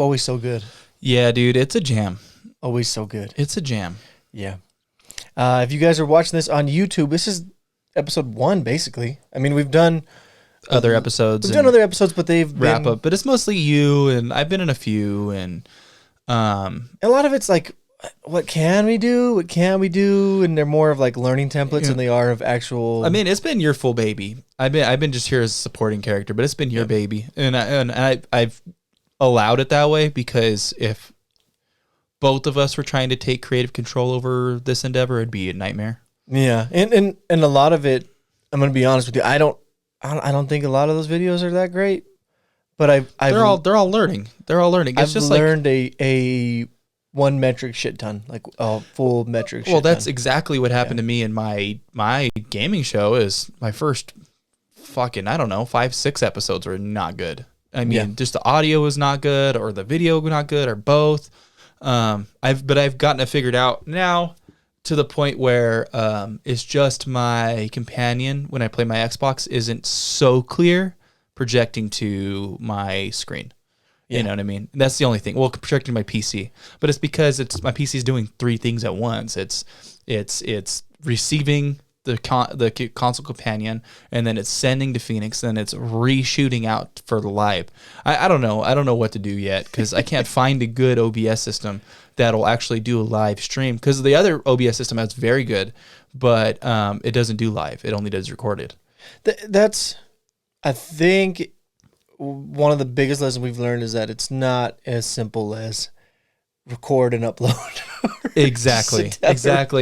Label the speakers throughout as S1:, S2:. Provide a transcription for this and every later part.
S1: always so good.
S2: Yeah, dude, it's a jam.
S1: Always so good.
S2: It's a jam.
S1: Yeah. If you guys are watching this on YouTube, this is episode 1, basically. I mean, we've done
S2: Other episodes.
S1: We've done other episodes, but they've
S2: wrap
S1: been,
S2: up. But it's mostly you, and I've been in a few, and
S1: a lot of it's like, what can we do? What can we do? And they're more of like learning templates than they are of actual.
S2: I mean, it's been your full baby. I've been just here as a supporting character, but it's been your baby, and I've allowed it that way because if both of us were trying to take creative control over this endeavor, it'd be a nightmare.
S1: Yeah, and a lot of it, I'm gonna be honest with you. I don't think a lot of those videos are that great, but they're
S2: all learning. They're all learning. It's
S1: I've
S2: just
S1: learned a 1 metric shit ton, like a full metric.
S2: Well, that's exactly what happened to me in my gaming show. Is my first fucking 5-6 episodes were not good. I mean, just the audio was not good, or the video was not good, or both. I've gotten it figured out now to the point where it's just my companion when I play my Xbox isn't so clear projecting to my screen. You know what I mean? That's the only thing. Well, projecting my PC, but it's because my PC is doing 3 things at once. It's receiving the console companion, and then it's sending to Phoenix, then it's reshooting out for the live. I don't know. I don't know what to do yet because I can't find a good OBS system that'll actually do a live stream, because the other OBS system is very good, but it doesn't do live. It only does recorded.
S1: That's, I think, one of the biggest lessons we've learned is that it's not as simple as record and upload.
S2: Exactly.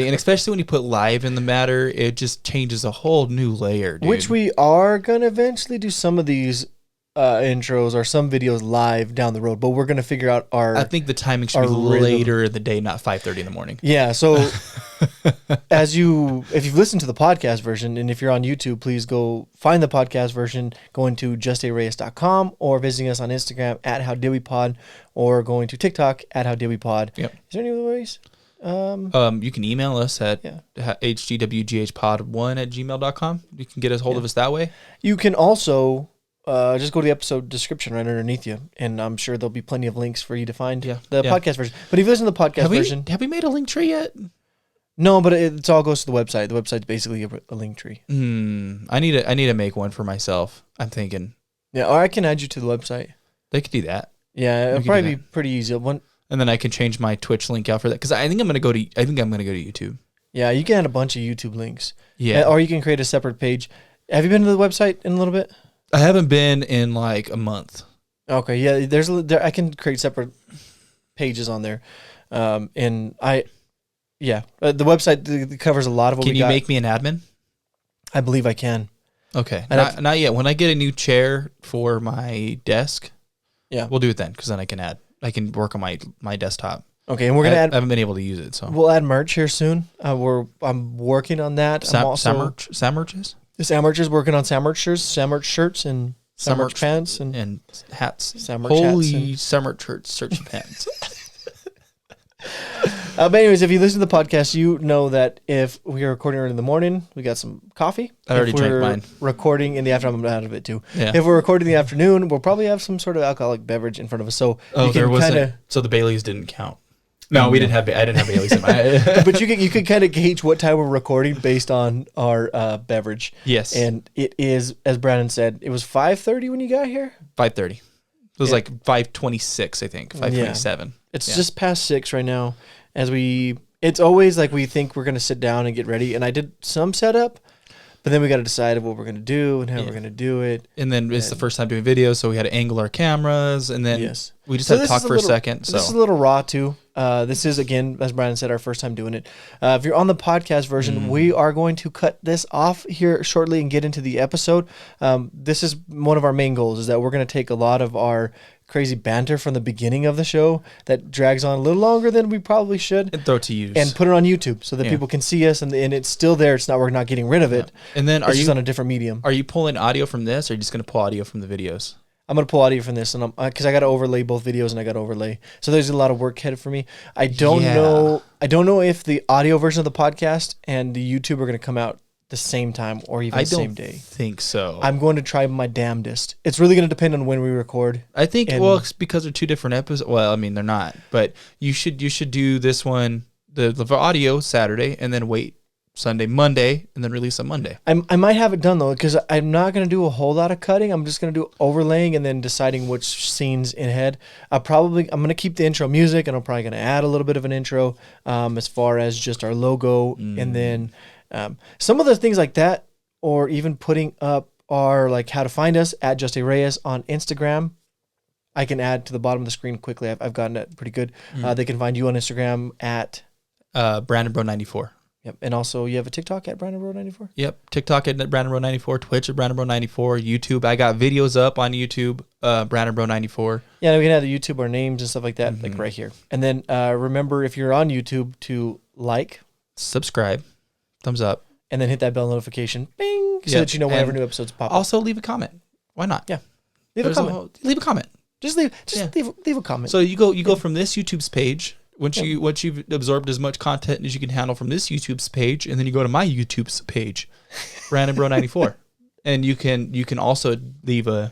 S2: And especially when you put live in the matter, it just changes a whole new layer, dude.
S1: Which we are going to eventually do some of these intros or some videos live down the road, but we're going to figure out I think
S2: the timing should be later in the day, not 5:30 in the morning.
S1: Yeah, so if you've listened to the podcast version, and if you're on YouTube, please go find the podcast version, going to justareyes.com or visiting us on Instagram at howdidwepod, or going to TikTok at howdidwepod. Yep. Is there any other ways?
S2: You can email us at hgwghpod1@gmail.com. You can get a hold of us that way.
S1: You can also just go to the episode description right underneath you, and I'm sure there'll be plenty of links for you to find the podcast version. But if you listen to the podcast version...
S2: Have we made a link tree yet?
S1: No, but it all goes to the website. The website's basically a link tree.
S2: I need to make one for myself, I'm thinking.
S1: Yeah, or I can add you to the website.
S2: They could do that.
S1: Yeah, it'll probably be pretty easy. And
S2: then I can change my Twitch link out for that, because I think I'm gonna go to YouTube.
S1: Yeah, you can add a bunch of YouTube links.
S2: Yeah,
S1: or you can create a separate page. Have you been to the website in a little bit?
S2: I haven't been in like a month.
S1: Okay, yeah, I can create separate pages on there, the website covers a lot of what we got.
S2: Can you make me an admin?
S1: I believe I can.
S2: Okay, not yet. When I get a new chair for my desk, we'll do it then, because then I can work on my desktop.
S1: Okay, and we're gonna
S2: I haven't been able to use it, so
S1: we'll add merch here soon. I'm working on that.
S2: Sam Merch is
S1: working on Sam Merch shirts, and Sam Merch pants
S2: and hats.
S1: Sam Merch
S2: Holy Sam Merch shirts and pants.
S1: But anyways, if you listen to the podcast, you know that if we are recording early in the morning, we got some coffee.
S2: I already drank mine.
S1: Recording in the afternoon, I'm out of it too.
S2: Yeah.
S1: If we're recording in the afternoon, we'll probably have some sort of alcoholic beverage in front of us. So
S2: so the Baileys didn't count. No, I didn't have Baileys in my.
S1: But you could kind of gauge what time we're recording based on our beverage.
S2: Yes,
S1: and it is, as Brandon said, it was 5:30 when you got here.
S2: 5:30. It was like 5:26, I think. 5:27. Yeah.
S1: It's just past 6 right now. It's always like we think we're gonna sit down and get ready, and I did some setup, but then we got to decide what we're gonna do and how we're gonna do it.
S2: And then it's the first time doing videos, so we had to angle our cameras, and then we just had to talk for a second. So
S1: this is a little raw too. This is, again, as Brian said, our first time doing it. If you're on the podcast version, we are going to cut this off here shortly and get into the episode. This is one of our main goals, is that we're going to take a lot of our crazy banter from the beginning of the show that drags on a little longer than we probably should,
S2: and throw it to use,
S1: and put it on YouTube so that people can see us, and it's still there. It's not, we're not getting rid of it.
S2: And then
S1: it's just on a different medium.
S2: Are you pulling audio from this, or are you just going to pull audio from the videos?
S1: I'm going to pull audio from this, and because I got to overlay both videos, and I got to overlay. So there's a lot of work ahead for me. I don't know if the audio version of the podcast and the YouTube are going to come out the same time or even
S2: I
S1: the same
S2: don't
S1: day.
S2: think so.
S1: I'm going to try my damnedest. It's really going to depend on when we record.
S2: I think it's because they're 2 different episodes. Well, I mean they're not, but you should do this one, the audio Saturday, and then wait Sunday, Monday, and then release on Monday.
S1: I might have it done though, because I'm not going to do a whole lot of cutting. I'm just going to do overlaying and then deciding which scenes in head. I'm going to keep the intro music, and I'm probably going to add a little bit of an intro as far as just our logo, and then some of the things like that, or even putting up our like how to find us at Just A Reyes on Instagram. I can add to the bottom of the screen quickly. I've gotten it pretty good. They can find you on Instagram at
S2: BrandonBro94.
S1: Yep. And also you have a TikTok at BrandonBro94?
S2: Yep. TikTok at BrandonBro94, Twitch at BrandonBro94, YouTube. I got videos up on YouTube, BrandonBro94.
S1: Yeah, we can add the YouTube, our names and stuff like that, like right here. And then remember, if you're on YouTube, to like,
S2: subscribe, thumbs up,
S1: and then hit that bell notification, bing, so that you know whenever new episodes pop up.
S2: Also leave a comment. Why not?
S1: Yeah. Leave a comment.
S2: Leave a comment.
S1: Just leave a comment.
S2: So you go from this YouTube's page. Once you've absorbed as much content as you can handle from this YouTube's page, and then you go to my YouTube's page, BrandonBro94, and you can also leave a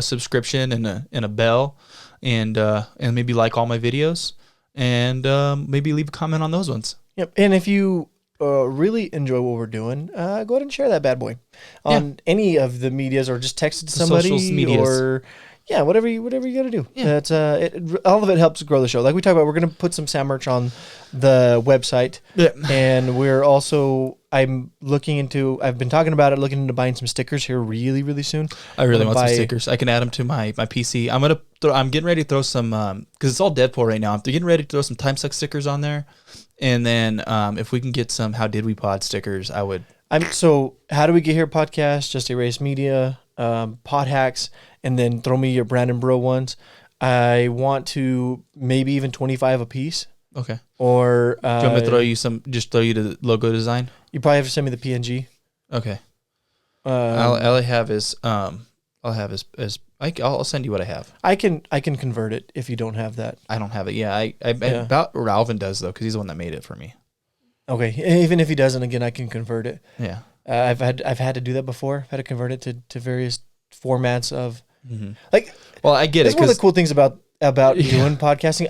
S2: subscription and a bell, and maybe like all my videos, and maybe leave a comment on those ones.
S1: Yep. And if you really enjoy what we're doing, go ahead and share that bad boy on any of the medias, or just text it to somebody, or whatever you got to do. Yeah. That's all of it helps grow the show. Like we talked about, we're going to put some Sam merch on the website. Yeah. And we're also, I've been talking about it, looking into buying some stickers here really, really soon.
S2: I really want some stickers. I can add them to my PC. I'm getting ready to throw some, because it's all Deadpool right now. I'm getting ready to throw some Time Suck stickers on there. And then if we can get some How Did We Pod stickers, I would.
S1: So How Do We Get Here podcast, Just A Race Media, Pod Hacks, and then throw me your Brandon Bro ones. I want to maybe even 25 a piece.
S2: Okay.
S1: Or
S2: do you want me to throw you the logo design?
S1: You probably have to send me the PNG.
S2: Okay. I'll send you what I have.
S1: I can convert it if you don't have that.
S2: I don't have it. Yeah, I about Alvin does though, because he's the one that made it for me.
S1: Okay, even if he doesn't, again, I can convert it.
S2: Yeah.
S1: I've had to do that before. I've had to convert it to various formats of
S2: Well, I get it.
S1: That's one of the cool things about doing podcasting.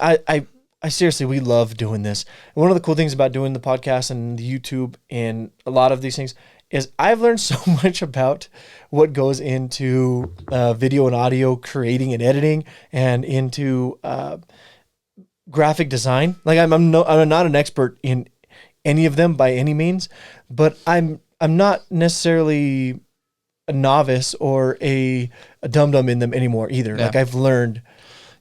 S1: I seriously, we love doing this. And one of the cool things about doing the podcast and the YouTube and a lot of these things is I've learned so much about what goes into video and audio creating and editing, and into graphic design. Like I'm not an expert in any of them by any means, but I'm not necessarily a novice or a dum-dum in them anymore either. Yeah. Like I've learned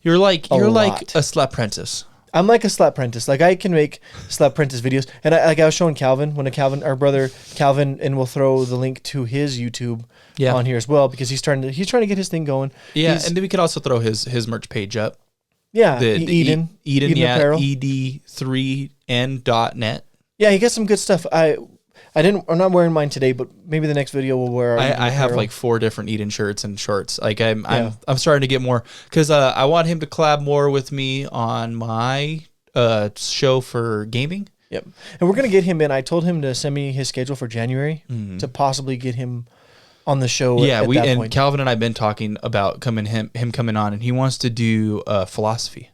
S2: you're like a slap apprentice.
S1: I'm like a slap apprentice. Like I can make slap apprentice videos. And I was showing Calvin, our brother Calvin, and we'll throw the link to his YouTube on here as well, because he's trying to get his thing going.
S2: Yeah, and then we could also throw his merch page up.
S1: Yeah,
S2: Eden
S1: Apparel.
S2: ed3n.net.
S1: Yeah, he got some good stuff. I'm not wearing mine today, but maybe the next video we'll wear.
S2: I have like 4 different Eden shirts and shorts. Like I'm starting to get more, because I want him to collab more with me on my show for gaming.
S1: Yep, and we're gonna get him in. I told him to send me his schedule for January to possibly get him on the show.
S2: Yeah, point. Calvin and I've been talking about him coming on, and he wants to do philosophy.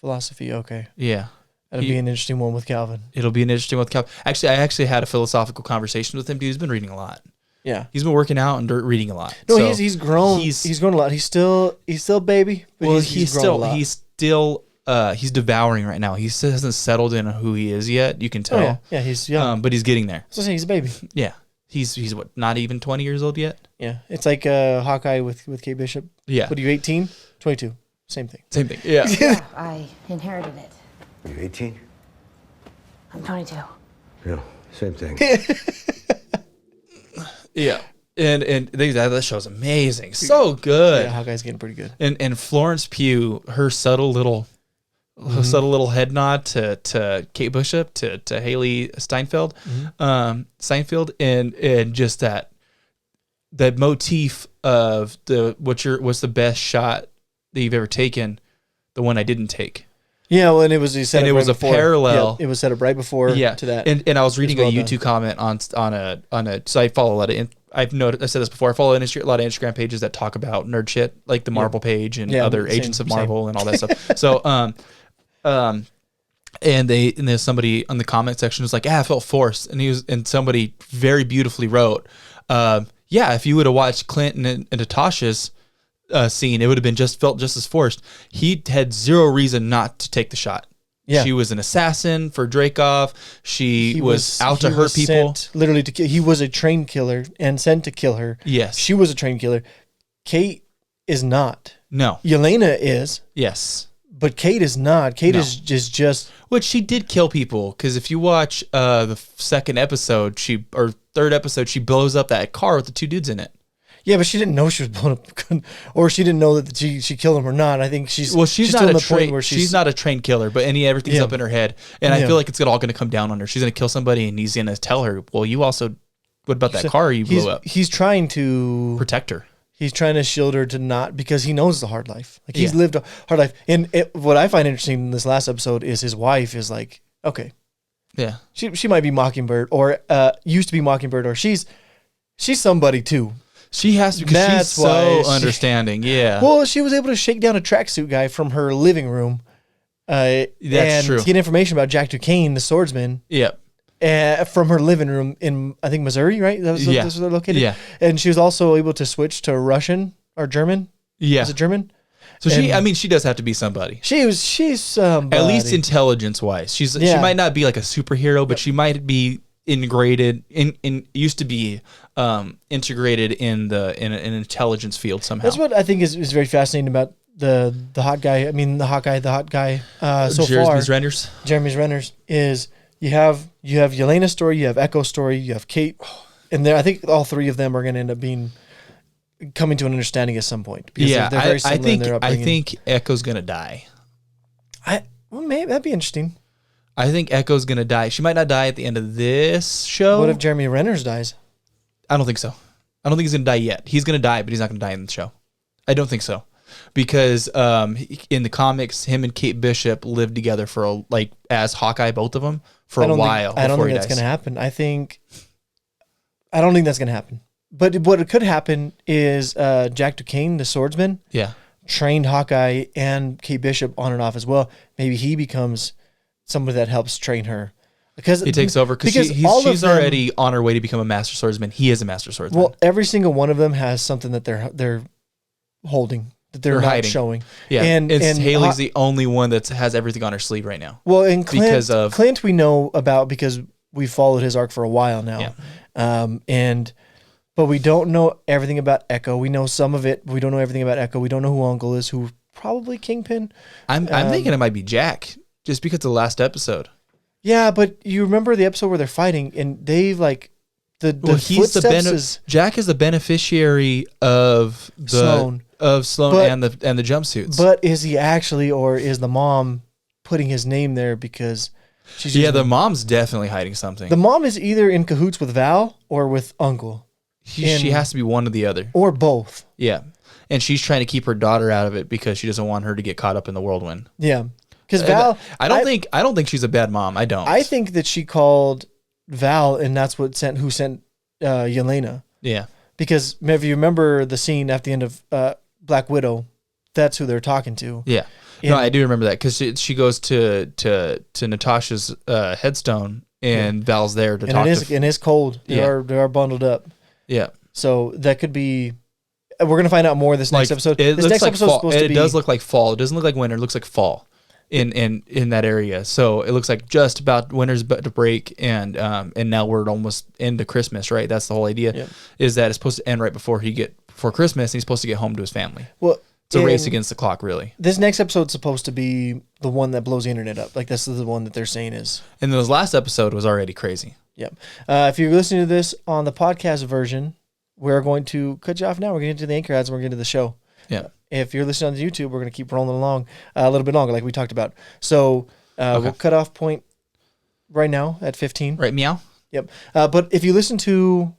S1: Philosophy, okay.
S2: Yeah.
S1: That'll be an interesting one with Calvin.
S2: It'll be an interesting one with Calvin. Actually, I had a philosophical conversation with him, dude. He's been reading a lot.
S1: Yeah.
S2: He's been working out and reading a lot.
S1: No, so he's grown. He's grown a lot. He's still baby. But he's
S2: devouring right now. He still hasn't settled in who he is yet. You can tell.
S1: Oh, yeah, he's young.
S2: But he's getting there.
S1: So he's a baby.
S2: Yeah. He's what, not even 20 years old yet?
S1: Yeah. It's like Hawkeye with Kate Bishop.
S2: Yeah.
S1: What are you, 18? 22. Same thing.
S2: Yeah.
S3: Yeah, I inherited it.
S4: You 18?
S3: I'm 22.
S4: Yeah, same thing.
S2: Yeah. And that show's amazing. So good.
S1: Yeah, Hawkeye's getting pretty good.
S2: And Florence Pugh, her subtle little head nod to Kate Bishop, to Haley Steinfeld, and just that motif of what's the best shot that you've ever taken, the one I didn't take.
S1: Yeah, well, and it was he set
S2: And
S1: up
S2: it was
S1: right
S2: a
S1: before.
S2: parallel.
S1: Yeah, it was set up right before to that.
S2: And I was reading
S1: well
S2: a YouTube comment on a so I follow a lot of I've noticed I said this before. I follow a lot of Instagram pages that talk about nerd shit, like the Marvel page and other Agents of Marvel and all that stuff. So and there's somebody on the comment section who's like, I felt forced, and somebody very beautifully wrote, if you would have watched Clinton and Natasha's scene, it would have been felt just as forced. He had zero reason not to take the shot. Yeah. She was an assassin for Dreykov. He was out to hurt people.
S1: Literally to kill. He was a trained killer and sent to kill her.
S2: Yes.
S1: She was a trained killer. Kate is not.
S2: No.
S1: Yelena is.
S2: Yes.
S1: But Kate is not. Kate is just.
S2: Which she did kill people, because if you watch the second episode, third episode, she blows up that car with the two dudes in it.
S1: Yeah, but she didn't know she was blowing up, or she didn't know that she killed him or not. I think she's
S2: not
S1: she's
S2: not a trained killer, but everything's up in her head, and I feel like it's all going to come down on her. She's going to kill somebody, and he's going to tell her, "Well, you also, what about that car you blew up?"
S1: He's trying to
S2: protect her.
S1: He's trying to shield her to not, because he knows the hard life. Like he's lived a hard life. And what I find interesting in this last episode is his wife is like, okay,
S2: yeah,
S1: she might be Mockingbird, or used to be Mockingbird, or she's somebody too.
S2: She has to, because she's so understanding. Yeah.
S1: Well, she was able to shake down a tracksuit guy from her living room.
S2: That's true.
S1: To get information about Jack Duquesne, the swordsman.
S2: Yep.
S1: From her living room in, I think, Missouri, right? That's where they're located.
S2: Yeah.
S1: And she was also able to switch to Russian or German.
S2: Yeah.
S1: Is it German?
S2: So she does have to be somebody.
S1: She's somebody.
S2: At least intelligence wise. She might not be like a superhero, but she might be integrated used to be integrated in an intelligence field somehow.
S1: That's what I think is very fascinating about the hot guy. I mean, the hot guy so far. Jeremy Renner's is you have Yelena's story, you have Echo's story, you have Kate, and I think all three of them are going to end up coming to an understanding at some point, because they're very similar in their upbringing.
S2: I think Echo's going to die.
S1: Maybe that'd be interesting.
S2: I think Echo's going to die. She might not die at the end of this show.
S1: What if Jeremy Renner's dies?
S2: I don't think so. I don't think he's going to die yet. He's going to die, but he's not going to die in the show. I don't think so. Because in the comics, him and Kate Bishop lived together as Hawkeye, both of them, for a while.
S1: I don't think that's going to happen. I don't think that's going to happen. But what could happen is Jack Duquesne, the swordsman, trained Hawkeye and Kate Bishop on and off as well. Maybe he becomes somebody that helps train her, because
S2: he takes over, because she's already on her way to become a master swordsman. He is a master swordsman.
S1: Well, every single one of them has something that they're holding, that they're not hiding. Showing.
S2: Yeah, and Haley's the only one that has everything on her sleeve right now.
S1: Well, and Clint we know about, because we followed his arc for a while now. Yeah. But we don't know everything about Echo. We know some of it, but we don't know everything about Echo. We don't know who Uncle is, who probably Kingpin.
S2: I'm thinking it might be Jack, just because of the last episode.
S1: Yeah, but you remember the episode where they're fighting, and Dave, like,
S2: Jack is the beneficiary of Sloan and the jumpsuits.
S1: But is he actually, or is the mom putting his name there because she's
S2: the mom's definitely hiding something.
S1: The mom is either in cahoots with Val or with Uncle.
S2: She has to be one or the other.
S1: Or both.
S2: Yeah. And she's trying to keep her daughter out of it because she doesn't want her to get caught up in the whirlwind.
S1: Yeah. Because Val,
S2: I don't think she's a bad mom. I don't.
S1: I think that she called Val, and that's who sent Yelena.
S2: Yeah.
S1: Because if you remember the scene at the end of Black Widow, that's who they're talking to.
S2: Yeah. No, I do remember that, because she goes to Natasha's headstone, and Val's there to talk to.
S1: And it's cold. They are bundled up.
S2: Yeah.
S1: So that could be. We're gonna find out more this next episode.
S2: This next episode is supposed to be. It does look like fall. It doesn't look like winter. It looks like fall in that area. So it looks like just about winter's about to break, and now we're almost into Christmas, right? That's the whole idea. Yep. Is that it's supposed to end right before Christmas, and he's supposed to get home to his family. Well, it's a race against the clock, really.
S1: This next episode's supposed to be the one that blows the internet up. Like, this is the one that they're saying is.
S2: And this last episode was already crazy.
S1: Yep. If you're listening to this on the podcast version, we're going to cut you off now. We're going to get to the anchor ads, and we're going to the show.
S2: Yeah.
S1: If you're listening on the YouTube, we're going to keep rolling along a little bit longer, like we talked about. So we'll cut off point right now at 15.
S2: Right, meow.
S1: Yep. But if you listen to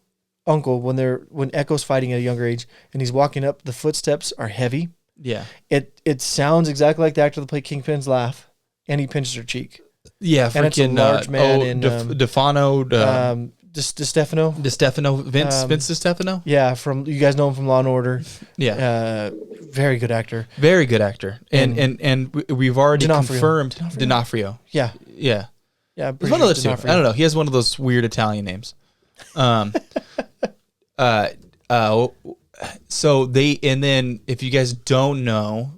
S1: Uncle when Echo's fighting at a younger age and he's walking up, the footsteps are heavy.
S2: Yeah.
S1: It sounds exactly like the actor that played Kingpin's laugh. and he pinches her cheek.
S2: Yeah,
S1: And it's a
S2: freaking
S1: large man in,
S2: DeFano,
S1: DiStefano.
S2: DiStefano, Vince DiStefano.
S1: Yeah, from you guys know him from Law and Order.
S2: Yeah,
S1: very good actor.
S2: very good actor, and we've already confirmed D'Onofrio.
S1: Yeah,
S2: Yeah,
S1: yeah.
S2: it's one of those two. I don't know. He has one of those weird Italian names. So and then if you guys don't know,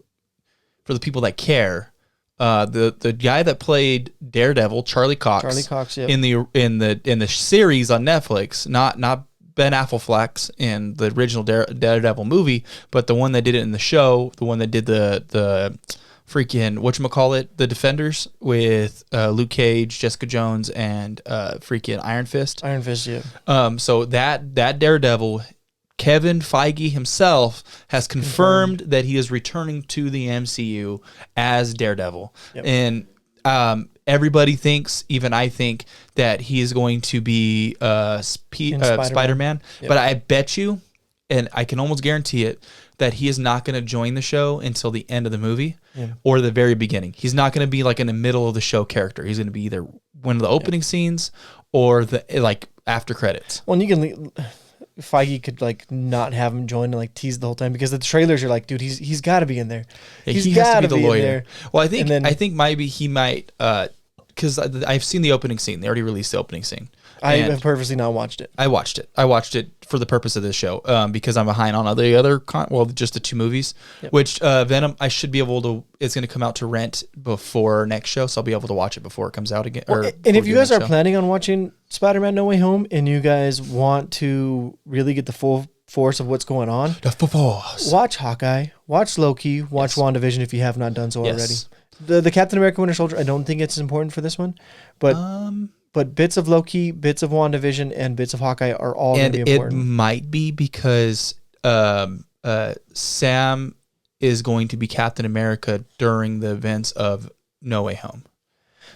S2: for the people that care, the guy that played Daredevil, Charlie Cox,
S1: yep.
S2: in the series on Netflix, not Ben Affleck's in the original Daredevil movie, but the one that did it in the show, the one that did the freaking whatchamacallit, the Defenders with Luke Cage, Jessica Jones, and freaking Iron Fist.
S1: Iron Fist, yeah.
S2: So that Daredevil, Kevin Feige himself has confirmed that he is returning to the MCU as Daredevil. Yep. And everybody thinks, even I think, that he is going to be Spider-Man. Yep. But I bet you, and I can almost guarantee it, that he is not going to join the show until the end of the movie or the very beginning. He's not going to be like in the middle of the show character. He's going to be either one of the opening scenes or the like after credits.
S1: Well, and you can... Feige could like not have him join and like tease the whole time, because the trailers are like, dude, he's got to be in there.
S2: He has to be the lawyer. Well, I think maybe he might, because I've seen the opening scene. They already released the opening scene.
S1: I have purposely not watched it.
S2: I watched it for the purpose of this show, because I'm behind on the other just the two movies. Yep. Which Venom, I should be able to. It's going to come out to rent before next show, so I'll be able to watch it before it comes out again.
S1: Well, and if you guys are planning on watching Spider-Man: No Way Home, and you guys want to really get the full force of what's going on, watch Hawkeye, watch Loki, watch WandaVision if you have not done so already. The Captain America: Winter Soldier, I don't think it's as important for this one, but bits of Loki, bits of WandaVision, and bits of Hawkeye are all going to be important.
S2: And it might be because Sam is going to be Captain America during the events of No Way Home.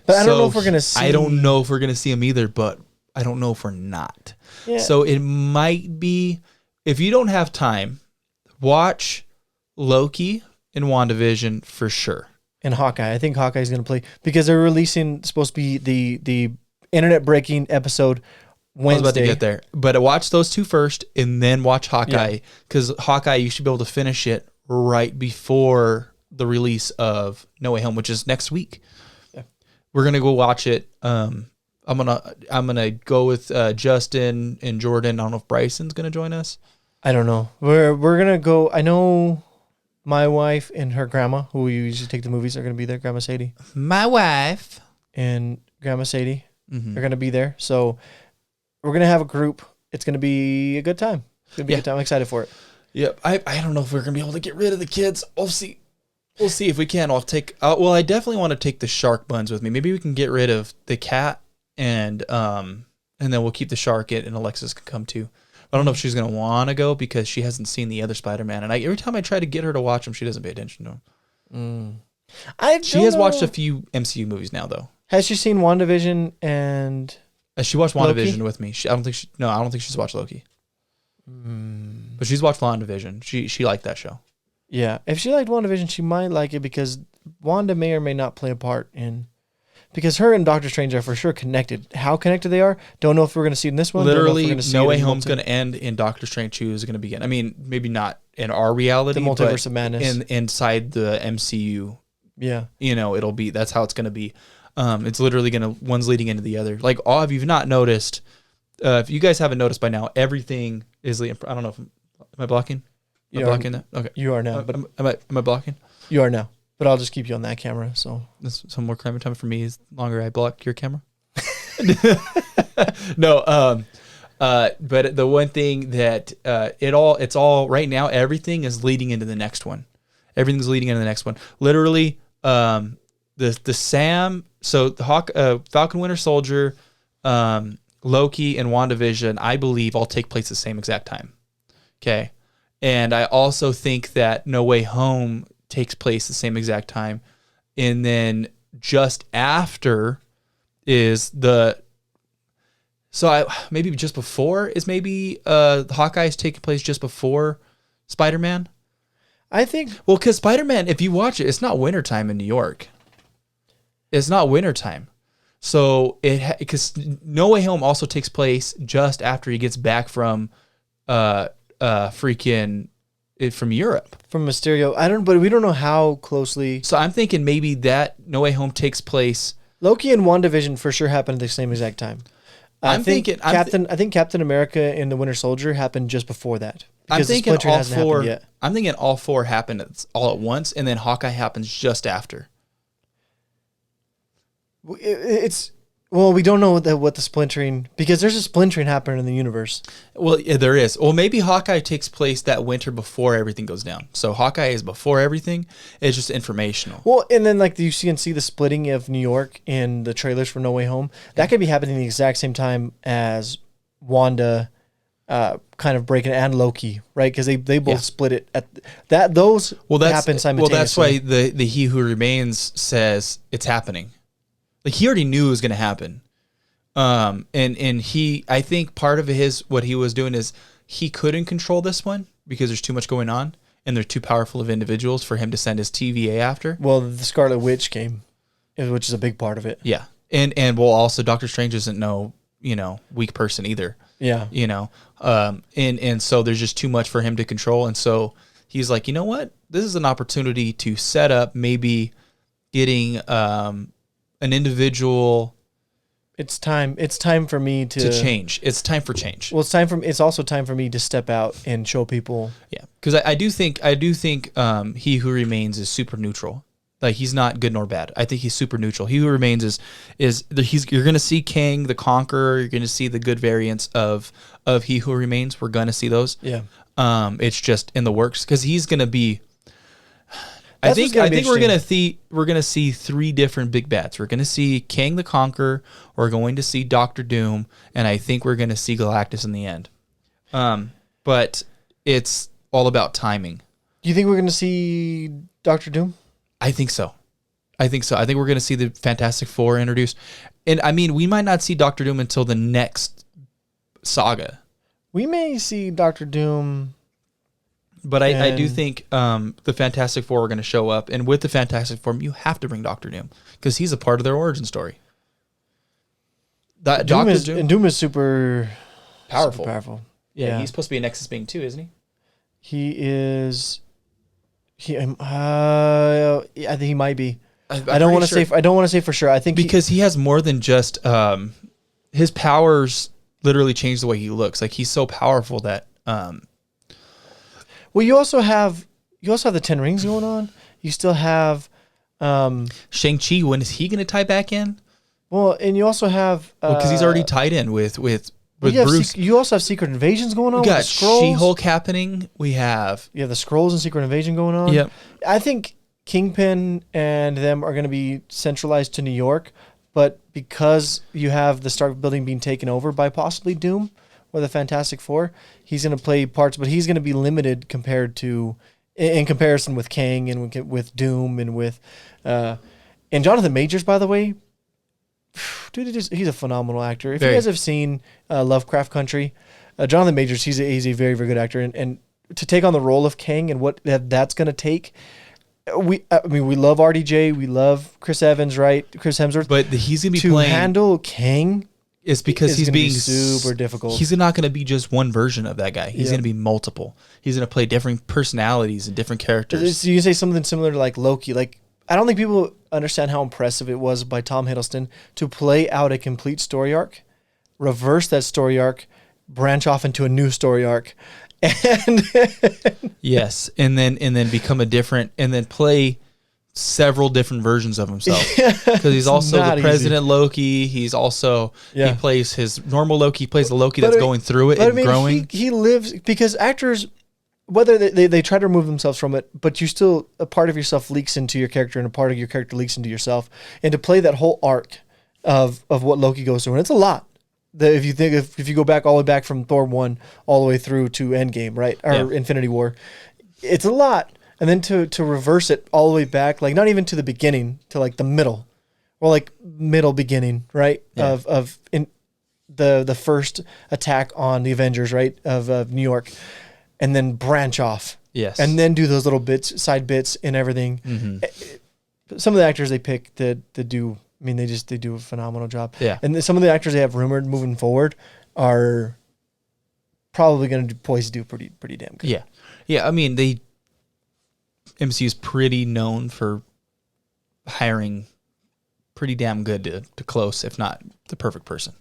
S1: But I don't know if we're going to see...
S2: I don't know if we're going to see him either, but I don't know if we're not. Yeah. So it might be... If you don't have time, watch Loki and WandaVision for sure.
S1: And Hawkeye. I think Hawkeye is going to play... Because they're releasing... Supposed to be the internet-breaking episode Wednesday.
S2: I was about to get there. But watch those two first, and then watch Hawkeye. Because Hawkeye, you should be able to finish it right before the release of No Way Home, which is next week. Yeah. We're gonna go watch it. I'm gonna go with Justin and Jordan. I don't know if Bryson's gonna join us.
S1: I don't know. We're gonna go. I know my wife and her grandma, who we usually take the movies, are gonna be there. Grandma Sadie.
S2: My wife
S1: and Grandma Sadie are gonna be there. So we're gonna have a group. It's gonna be a good time. It's gonna be a good time. I'm excited for it.
S2: Yep. I don't know if we're gonna be able to get rid of the kids. We'll see. We'll see if we can. I'll take. Well, I definitely want to take the shark buns with me. Maybe we can get rid of the cat and then we'll keep the shark in, and Alexis can come too. I don't know if she's gonna want to go because she hasn't seen the other Spider-Man, and every time I try to get her to watch them, she doesn't pay attention to them. She has watched a few MCU movies now, though.
S1: Has she seen WandaVision and?
S2: She watched WandaVision with me. I don't think she's watched Loki. But she's watched WandaVision. She liked that show.
S1: Yeah, if she liked WandaVision, she might like it because Wanda may or may not play a part in. Because her and Doctor Strange are for sure connected. How connected they are, don't know if we're going to see it in this one.
S2: Literally, No Way Home's going to end in Doctor Strange 2 is going to begin. I mean, maybe not in our reality,
S1: the multiverse of madness
S2: inside the MCU.
S1: Yeah,
S2: it'll be. That's how it's going to be. It's literally going to one's leading into the other. Like, if you've not noticed, if you guys haven't noticed by now, everything is. I don't know if am I blocking. Am I blocking that? Okay,
S1: you are now. But
S2: am I blocking?
S1: You are now. But I'll just keep you on that camera. So
S2: some more crime time for me is longer I block your camera. No, but the one thing that it's all right now. Everything is leading into the next one. Everything's leading into the next one. Literally, the Sam. So the Falcon Winter Soldier, Loki, and WandaVision, I believe, all take place at the same exact time. Okay, and I also think that No Way Home takes place the same exact time, and then just after is maybe just before is maybe Hawkeye is taking place just before Spider-Man.
S1: I think
S2: because Spider-Man, if you watch it, it's not wintertime in New York. It's not wintertime. So because No Way Home also takes place just after he gets back from from Europe.
S1: From Mysterio. But we don't know how closely.
S2: So I'm thinking maybe that No Way Home takes place.
S1: Loki and WandaVision for sure happened at the same exact time. I think Captain America and the Winter Soldier happened just before that.
S2: I'm thinking all four happened all at once, and then Hawkeye happens just after.
S1: We don't know what the splintering, because there's a splintering happening in the universe.
S2: Well, yeah, there is. Well, maybe Hawkeye takes place that winter before everything goes down. So Hawkeye is before everything. It's just informational.
S1: Well, and then like you see the splitting of New York in the trailers for No Way Home. That could be happening the exact same time as Wanda kind of breaking, and Loki, right? Because they both split it at that. Those happen simultaneously.
S2: Well, that's why the He Who Remains says it's happening. Like, he already knew it was going to happen. And I think part of what he was doing is he couldn't control this one because there's too much going on and they're too powerful of individuals for him to send his TVA after.
S1: Well, the Scarlet Witch came, which is a big part of it.
S2: Yeah. And well, also Doctor Strange isn't no, weak person either.
S1: Yeah.
S2: And so there's just too much for him to control. And so he's like, you know what? This is an opportunity to set up maybe getting, an individual.
S1: It's time for me to
S2: change. It's time for change.
S1: Well, it's also time for me to step out and show people.
S2: Yeah, because I do think He Who Remains is super neutral. Like, he's not good nor bad. I think he's super neutral. He Who Remains you're going to see Kang the Conqueror. You're going to see the good variants of He Who Remains. We're going to see those.
S1: Yeah.
S2: It's just in the works because he's going to be. I think we're gonna see three different big bats. We're gonna see Kang the Conqueror. We're going to see Doctor Doom, and I think we're gonna see Galactus in the end. But it's all about timing.
S1: Do you think we're gonna see Doctor Doom?
S2: I think so. I think we're gonna see the Fantastic Four introduced, and I mean, we might not see Doctor Doom until the next saga.
S1: We may see Doctor Doom.
S2: But I do think the Fantastic Four are going to show up. And with the Fantastic Four, you have to bring Doctor Doom because he's a part of their origin story.
S1: Doom is super
S2: powerful.
S1: Super powerful.
S2: Yeah, he's supposed to be a Nexus being too, isn't he?
S1: He is. I think he might be. I don't want to say. I don't want to say for sure. I think
S2: because he has more than just his powers. Literally change the way he looks. Like, he's so powerful that.
S1: Well, you also have the 10 Rings going on. You still have
S2: Shang-Chi. When is he going to tie back in?
S1: Well, and you also have
S2: because he's already tied in with Bruce.
S1: You also have Secret Invasions going on.
S2: We got She-Hulk happening. We have
S1: the Skrulls and Secret Invasion going on.
S2: Yep.
S1: I think Kingpin and them are going to be centralized to New York, but because you have the Stark building being taken over by possibly Doom or the Fantastic Four, he's going to play parts, but he's going to be limited in comparison with Kang and with Doom and with and Jonathan Majors, by the way, dude, he's a phenomenal actor. If you guys have seen Lovecraft Country, Jonathan Majors, he's a very, very good actor, and to take on the role of Kang and what that's going to take. We love RDJ, we love Chris Evans, right? Chris Hemsworth,
S2: but he's going to be playing
S1: handle Kang.
S2: It's because he's being
S1: super difficult.
S2: He's not going to be just one version of that guy. He's going to be multiple. He's going to play different personalities and different characters.
S1: So you can say something similar to like Loki. Like, I don't think people understand how impressive it was by Tom Hiddleston to play out a complete story arc, reverse that story arc, branch off into a new story arc, and
S2: yes, and then become a different, and then play several different versions of himself because he's also the President Loki. He's also he plays his normal Loki. He plays the Loki that's going through it and growing.
S1: He lives because actors, whether they try to remove themselves from it, but you still, a part of yourself leaks into your character and a part of your character leaks into yourself, and to play that whole arc of what Loki goes through, and it's a lot. If you go back all the way back from Thor 1 all the way through to Endgame, right, or Infinity War, it's a lot. And then to reverse it all the way back, like not even to the beginning, to like the middle, or like middle beginning, right? Yeah. Of the first attack on the Avengers, right? Of New York, and then branch off.
S2: Yes.
S1: And then do those little side bits and everything.
S2: Mm-hmm.
S1: some of the actors they pick that do. I mean, they do a phenomenal job.
S2: Yeah.
S1: And some of the actors they have rumored moving forward are probably going to poised to do pretty damn good.
S2: Yeah. Yeah. I mean, MCU is pretty known for hiring pretty damn good to close, if not the perfect person.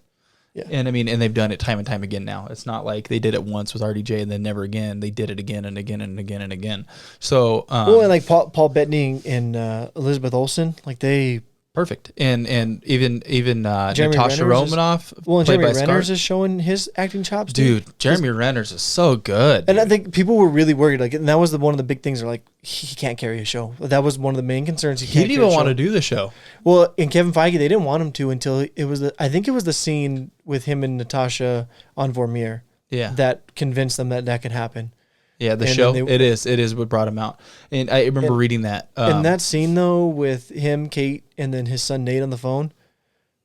S1: Yeah.
S2: And I mean, and they've done it time and time again now. It's not like they did it once with RDJ and then never again. They did it again and again and again and again. So,
S1: and like Paul Bettany and Elizabeth Olsen, like they
S2: perfect. And even
S1: Jeremy
S2: Natasha
S1: Renner's
S2: Romanoff,
S1: and
S2: played
S1: Jeremy
S2: by
S1: Renner's
S2: Scar.
S1: is showing his acting chops.
S2: Dude, Jeremy Renner's is so good.
S1: And
S2: dude.
S1: I think people were really worried, like, and that was one of the big things. Are like, he can't carry a show. That was one of the main concerns.
S2: He didn't even want to do the show.
S1: Well, in Kevin Feige, they didn't want him to until it was I think it was the scene with him and Natasha on Vormir.
S2: Yeah.
S1: That convinced them that could happen.
S2: Yeah, the
S1: And
S2: show.
S1: then
S2: It is what brought him out. And I remember reading that.
S1: And that scene though, with him, Kate, and then his son Nate on the phone,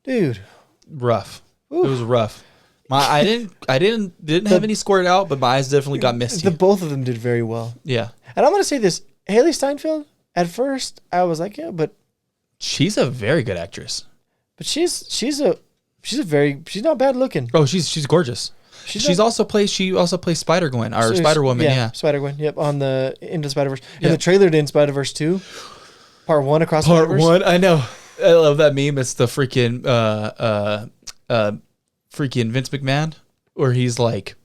S1: dude,
S2: rough. It was rough. I didn't have any squirt out, but my eyes definitely got misty.
S1: both of them did very well.
S2: Yeah.
S1: And I'm gonna say this, Haley Steinfeld. At first, I was like, yeah, but
S2: She's a very good actress.
S1: she's not bad looking.
S2: Oh, she's gorgeous. She also plays Spider-Gwen or Spider-Woman, yeah.
S1: Spider-Gwen, yep, on the Into Spider-Verse.
S2: Yeah.
S1: And the trailer to Into Spider-Verse 2, Part 1 Across
S2: Part
S1: Spider-Verse.
S2: 1, I know. I love that meme. It's the freaking Vince McMahon where he's like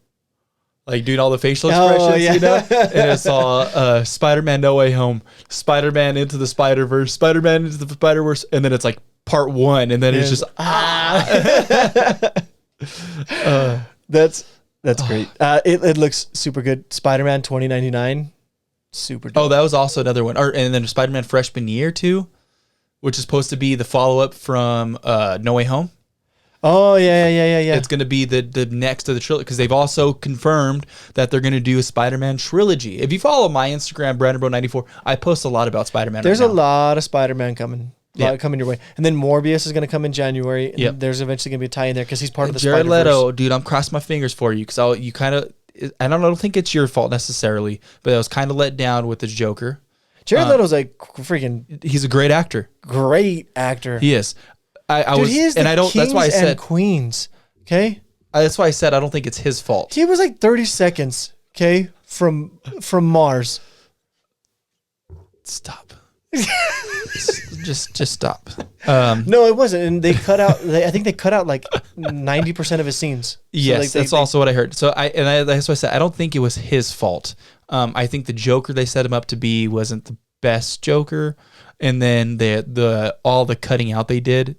S2: doing all the facial expressions,
S1: yeah.
S2: you know? And it's all Spider-Man No Way Home, Spider-Man Into the Spider-Verse, Spider-Man Into the Spider-Verse, and then it's like Part 1, and then it's just
S1: That's great. It looks super good. Spider-Man 2099, super dope.
S2: Oh, that was also another one. And then Spider-Man Freshman Year 2, which is supposed to be the follow-up from No Way Home.
S1: Oh, yeah.
S2: It's going to be the next of the trilogy because they've also confirmed that they're going to do a Spider-Man trilogy. If you follow my Instagram, BrandonBro94, I post a lot about Spider-Man.
S1: There's
S2: right
S1: a
S2: now.
S1: lot of Spider-Man coming your way. And then Morbius is going to come in January. And
S2: Yep.
S1: there's eventually going to be a tie in there because he's part of the
S2: Jared
S1: Spider-Verse.
S2: Leto, dude, I'm crossing my fingers for you because I don't think it's your fault necessarily, but I was kind of let down with the Joker.
S1: Jared Leto's like freaking
S2: He's a great actor.
S1: great actor.
S2: He is.
S1: He is the
S2: That's why I
S1: kings
S2: said
S1: and queens. Okay,
S2: that's why I said I don't think it's his fault.
S1: he was like 30 seconds. Okay, from Mars.
S2: Stop. just stop.
S1: No, it wasn't. And they cut out. I think they cut out like 90% of his scenes. So
S2: Yes,
S1: like
S2: that's also what I heard. So that's why I said I don't think it was his fault. I think the Joker they set him up to be wasn't the best Joker, and then all the cutting out they did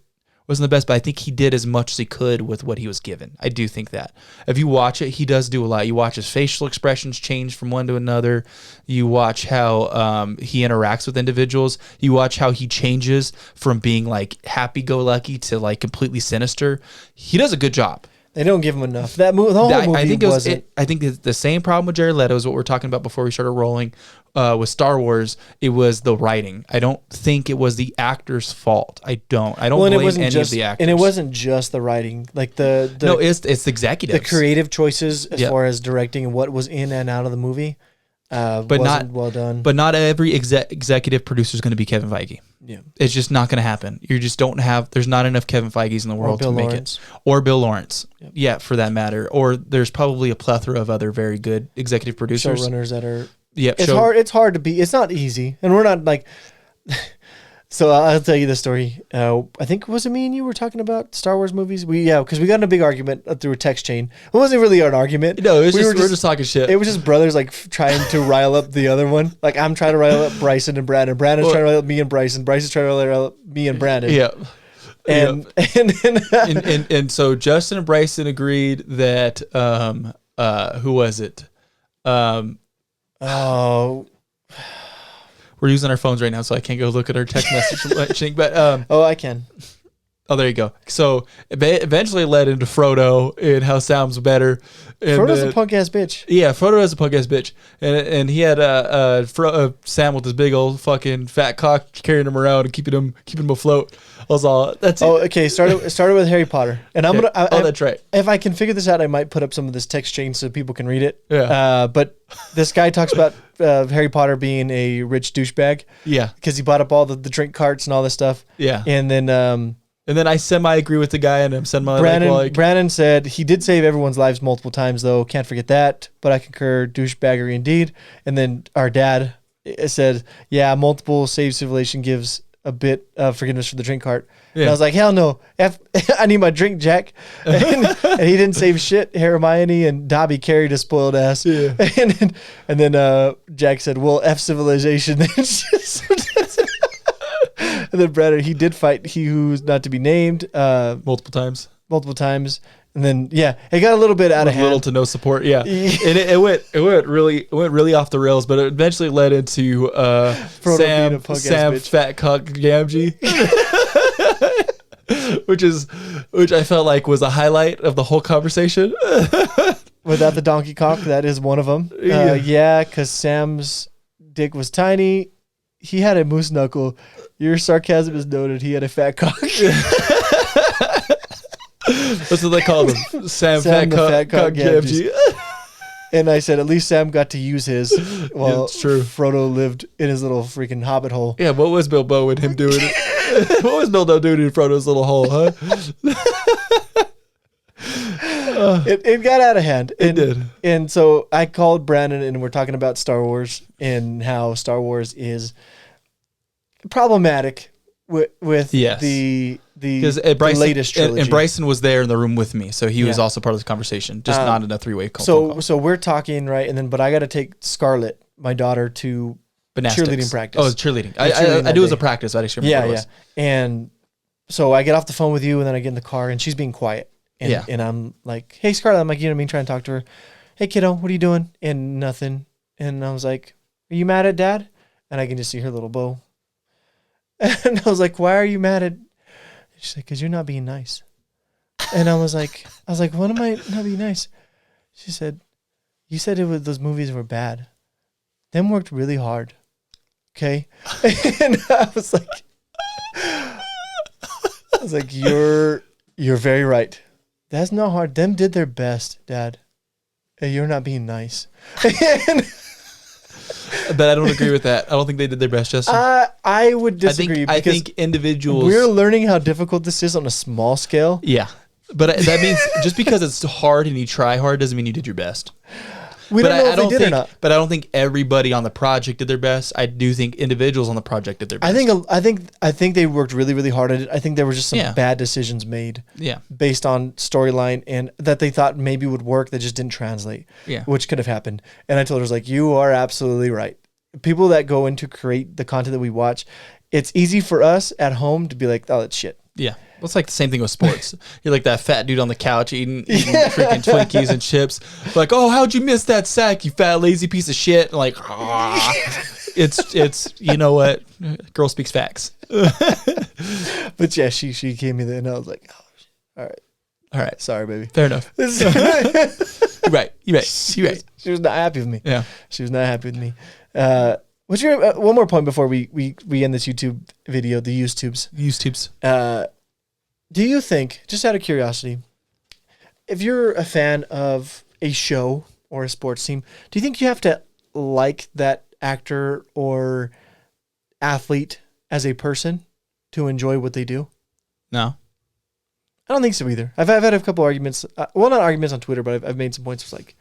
S2: wasn't the best. But I think he did as much as he could with what he was given. I do think that if you watch it, he does do a lot. You watch his facial expressions change from one to another. You watch how he interacts with individuals. You watch how he changes from being like happy-go-lucky to like completely sinister. He does a good job.
S1: They don't give him enough. That movie, the whole movie
S2: I think
S1: wasn't.
S2: I think it's the same problem with Jared Leto is what we're talking about before we started rolling with Star Wars. It was the writing. I don't think it was the actor's fault. I don't blame any of the actors.
S1: And it wasn't just the writing. Like
S2: no, it's executives.
S1: The creative choices as
S2: Yep.
S1: far as directing and what was in and out of the movie.
S2: but
S1: wasn't
S2: not
S1: well done.
S2: But not every executive producer is going to be Kevin Feige.
S1: Yeah.
S2: It's just not going to happen. You just don't have. There's not enough Kevin Feiges in the world
S1: Bill
S2: to make
S1: Lawrence.
S2: it, or Bill Lawrence. Yep. Yeah, for that matter. Or there's probably a plethora of other very good executive producers,
S1: showrunners that are.
S2: Yep.
S1: It's hard to be. It's not easy, and we're not like. So I'll tell you the story. I think was it me and you were talking about Star Wars movies. Because we got in a big argument through a text chain. It wasn't really an argument.
S2: No, we're just talking shit.
S1: It was just brothers like trying to rile up the other one. Like I'm trying to rile up Bryson and Brandon. Brandon's trying to rile up me and Bryson. Bryson's trying to rile up me and Brandon.
S2: Yeah.
S1: And
S2: so Justin and Bryson agreed that who was it? We're using our phones right now, so I can't go look at our text message. But
S1: I can.
S2: Oh, there you go. So it eventually led into Frodo and how Sam's better. And
S1: Frodo's a punk ass bitch.
S2: Yeah, Frodo is a punk ass bitch, and he had Sam with his big old fucking fat cock carrying him around and keeping him afloat. Was all. That's it.
S1: Oh, okay. Started with Harry Potter, and I'm gonna.
S2: That's right.
S1: If I can figure this out, I might put up some of this text chain so people can read it.
S2: Yeah.
S1: But this guy talks about Harry Potter being a rich douchebag.
S2: Yeah.
S1: Because he bought up all the drink carts and all this stuff.
S2: Yeah.
S1: And then
S2: I semi-agree with the guy, and I'm semi
S1: Brandon said he did save everyone's lives multiple times, though. Can't forget that. But I concur, douchebaggery indeed. And then our dad said, yeah, multiple save civilization gives a bit of forgiveness for the drink cart. Yeah. And I was like, hell no. I need my drink, Jack. And he didn't save shit. Hermione and Dobby carried a spoiled ass. Yeah. And then Jack said, well, F civilization. And then Brandon, he did fight he who's not to be named
S2: multiple times.
S1: And then it got a little bit out of hand.
S2: Little to no support, yeah. And it went really off the rails, but it eventually led into Sam fat cock Gamgee, which I felt like was a highlight of the whole conversation.
S1: Without the donkey cock, that is one of them. Because Sam's dick was tiny. He had a moose knuckle. Your sarcasm is noted. He had a fat cock.
S2: That's what they call him. Sam fat cock Gamgee.
S1: And I said, at least Sam got to use his while
S2: it's true.
S1: Frodo lived in his little freaking hobbit hole.
S2: Yeah, what was Bilbo and him doing it? What was Bilbo doing in Frodo's little hole, huh?
S1: It got out of hand.
S2: It did.
S1: And so I called Brandon and we're talking about Star Wars and how Star Wars is problematic with the
S2: Bryson,
S1: latest trilogy.
S2: and Bryson was there in the room with me, so he was also part of this conversation, just not in a three-way call.
S1: So we're talking, right? And then, but I got to take Scarlett, my daughter, to cheerleading practice.
S2: Oh, cheerleading. I do as a practice. I actually remember what it was.
S1: And so I get off the phone with you, and then I get in the car, and she's being quiet. And I'm like, hey, Scarlett. I'm like, you know what I mean? Trying to talk to her. Hey, kiddo, what are you doing? And nothing. And I was like, are you mad at Dad? And I can just see her little bow. And I was like, why are you mad at? She's like, because you're not being nice. And I was like, what am I not being nice? She said, you said those movies were bad. Them worked really hard. Okay. And I was like, you're very right. That's not hard. Them did their best, Dad. And you're not being nice.
S2: But I don't agree with that. I don't think they did their best, Justin.
S1: I would disagree.
S2: I think individuals.
S1: We're learning how difficult this is on a small scale.
S2: Yeah. But that means just because it's hard and you try hard doesn't mean you did your best.
S1: We don't know if they did or not.
S2: But I don't think everybody on the project did their best. I do think individuals on the project did their best.
S1: I think they worked really, really hard at it. I think there were just some bad decisions made.
S2: Yeah.
S1: Based on storyline and that they thought maybe would work that just didn't translate.
S2: Yeah.
S1: Which could have happened. And I told her, I was like, you are absolutely right. People that go in to create the content that we watch, it's easy for us at home to be like, oh, that's shit.
S2: Yeah. Well, it's like the same thing with sports. You're like that fat dude on the couch eating freaking Twinkies and chips. Like, oh, how'd you miss that sack, you fat lazy piece of shit? And like, it's you know what? Girl speaks facts.
S1: But yeah, she gave me that, and I was like, oh, all right, sorry, baby.
S2: Fair enough. You're right.
S1: She was not happy with me.
S2: Yeah,
S1: she was not happy with me. What's your one more point before we end this YouTube video? The YouTubes. Do you think, just out of curiosity, if you're a fan of a show or a sports team, do you think you have to like that actor or athlete as a person to enjoy what they do?
S2: No.
S1: I don't think so either. I've had a couple arguments. Well, not arguments on Twitter, but I've made some points. It's like,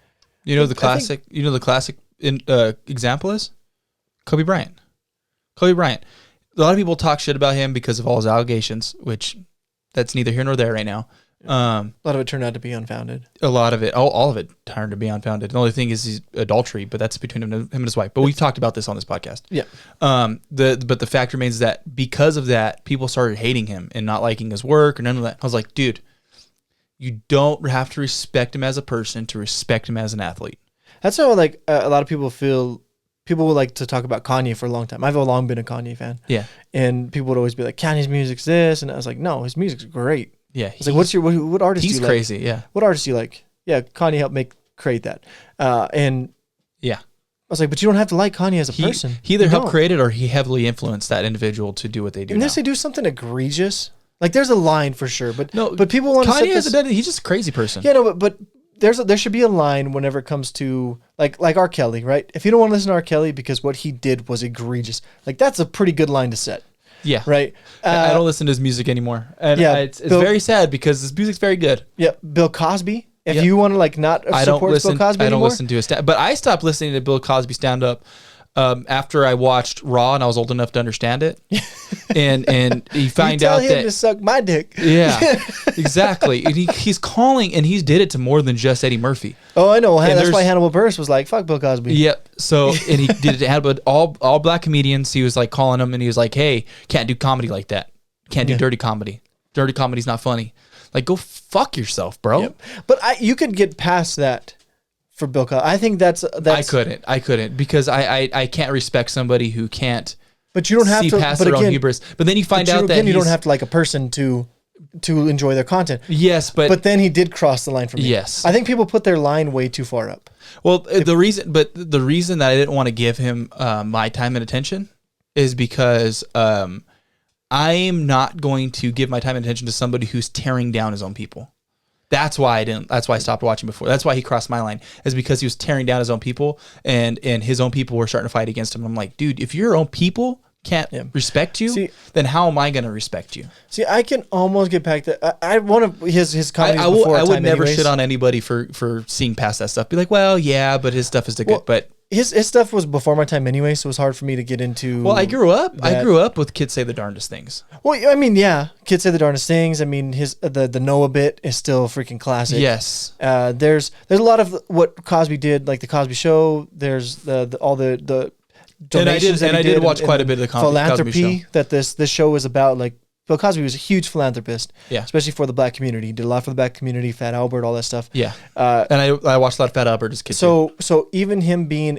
S2: the classic example is Kobe Bryant. Kobe Bryant. A lot of people talk shit about him because of all his allegations, which that's neither here nor there right now.
S1: A lot of it turned out to be unfounded.
S2: A lot of it, all of it turned to be unfounded. The only thing is he's adultery, but that's between him and his wife. But we've talked about this on this podcast.
S1: Yeah.
S2: But the fact remains that because of that, people started hating him and not liking his work or none of that. I was like, dude, you don't have to respect him as a person to respect him as an athlete.
S1: That's how a lot of people feel people would like to talk about Kanye for a long time. I've long been a Kanye fan.
S2: Yeah.
S1: And people would always be like, Kanye's music's this. And I was like, no, his music's great.
S2: Yeah.
S1: It's like, what artist do you like?
S2: He's crazy. Yeah.
S1: What artist do you like? Yeah, Kanye helped create that. And
S2: yeah.
S1: I was like, but you don't have to like Kanye as a person.
S2: He either helped create it or he heavily influenced that individual to do what they do.
S1: Unless they do something egregious. Like there's a line for sure, but people want to
S2: Kanye hasn't he's just a crazy person.
S1: Yeah, no, but there should be a line whenever it comes to like R. Kelly, right? If you don't want to listen to R. Kelly because what he did was egregious, like that's a pretty good line to set.
S2: Yeah.
S1: Right.
S2: I don't listen to his music anymore, and it's very sad because his music's very good.
S1: Yeah, Bill Cosby. If you want to like not support Bill Cosby
S2: I don't
S1: anymore,
S2: listen to his but I stopped listening to Bill Cosby stand up after I watched Raw and I was old enough to understand it. and you find out
S1: him
S2: that
S1: to suck my dick.
S2: Yeah, exactly. And he's calling, and he's did it to more than just Eddie Murphy.
S1: Oh, I know. That's why Hannibal Buress was like, "Fuck Bill Cosby."
S2: Yep. So and he did it to Hannibal. All black comedians. He was like calling them, and he was like, "Hey, can't do comedy like that. Can't do dirty comedy. Dirty comedy's not funny." Like, go fuck yourself, bro.
S1: Yep. But you could get past that for Bill Cosby. I think that's
S2: I couldn't because I can't respect somebody who can't.
S1: But you don't have
S2: see
S1: to
S2: past
S1: but
S2: their
S1: again,
S2: own hubris. But then you find out that
S1: you don't have to like a person to enjoy their content.
S2: Yes, but
S1: then he did cross the line for me.
S2: Yes,
S1: I think people put their line way too far up.
S2: Well, the reason that I didn't want to give him my time and attention is because I'm not going to give my time and attention to somebody who's tearing down his own people. That's why I didn't. That's why I stopped watching before. That's why he crossed my line, is because he was tearing down his own people, and his own people were starting to fight against him. I'm like, dude, if your own people can't respect you, then how am I going to respect you?
S1: See, I can almost get back to one of his comedies before.
S2: I would never shit on anybody for seeing past that stuff. Be like, well, yeah, but his stuff is good. But
S1: his stuff was before my time anyway, so it was hard for me to get into.
S2: Well, I grew up with kids say the darndest things.
S1: Well, I mean, yeah, kids say the darndest things. I mean, the Noah bit is still freaking classic.
S2: Yes.
S1: There's a lot of what Cosby did, like the Cosby Show. There's all the donations
S2: and I did watch quite a bit of the
S1: philanthropy
S2: Cosby Show.
S1: that this show is about. Like Bill Cosby was a huge philanthropist, especially for the black community. He did a lot for the black community, Fat Albert, all that stuff.
S2: Yeah, and I watched a lot of Fat Albert as a kid.
S1: So even him being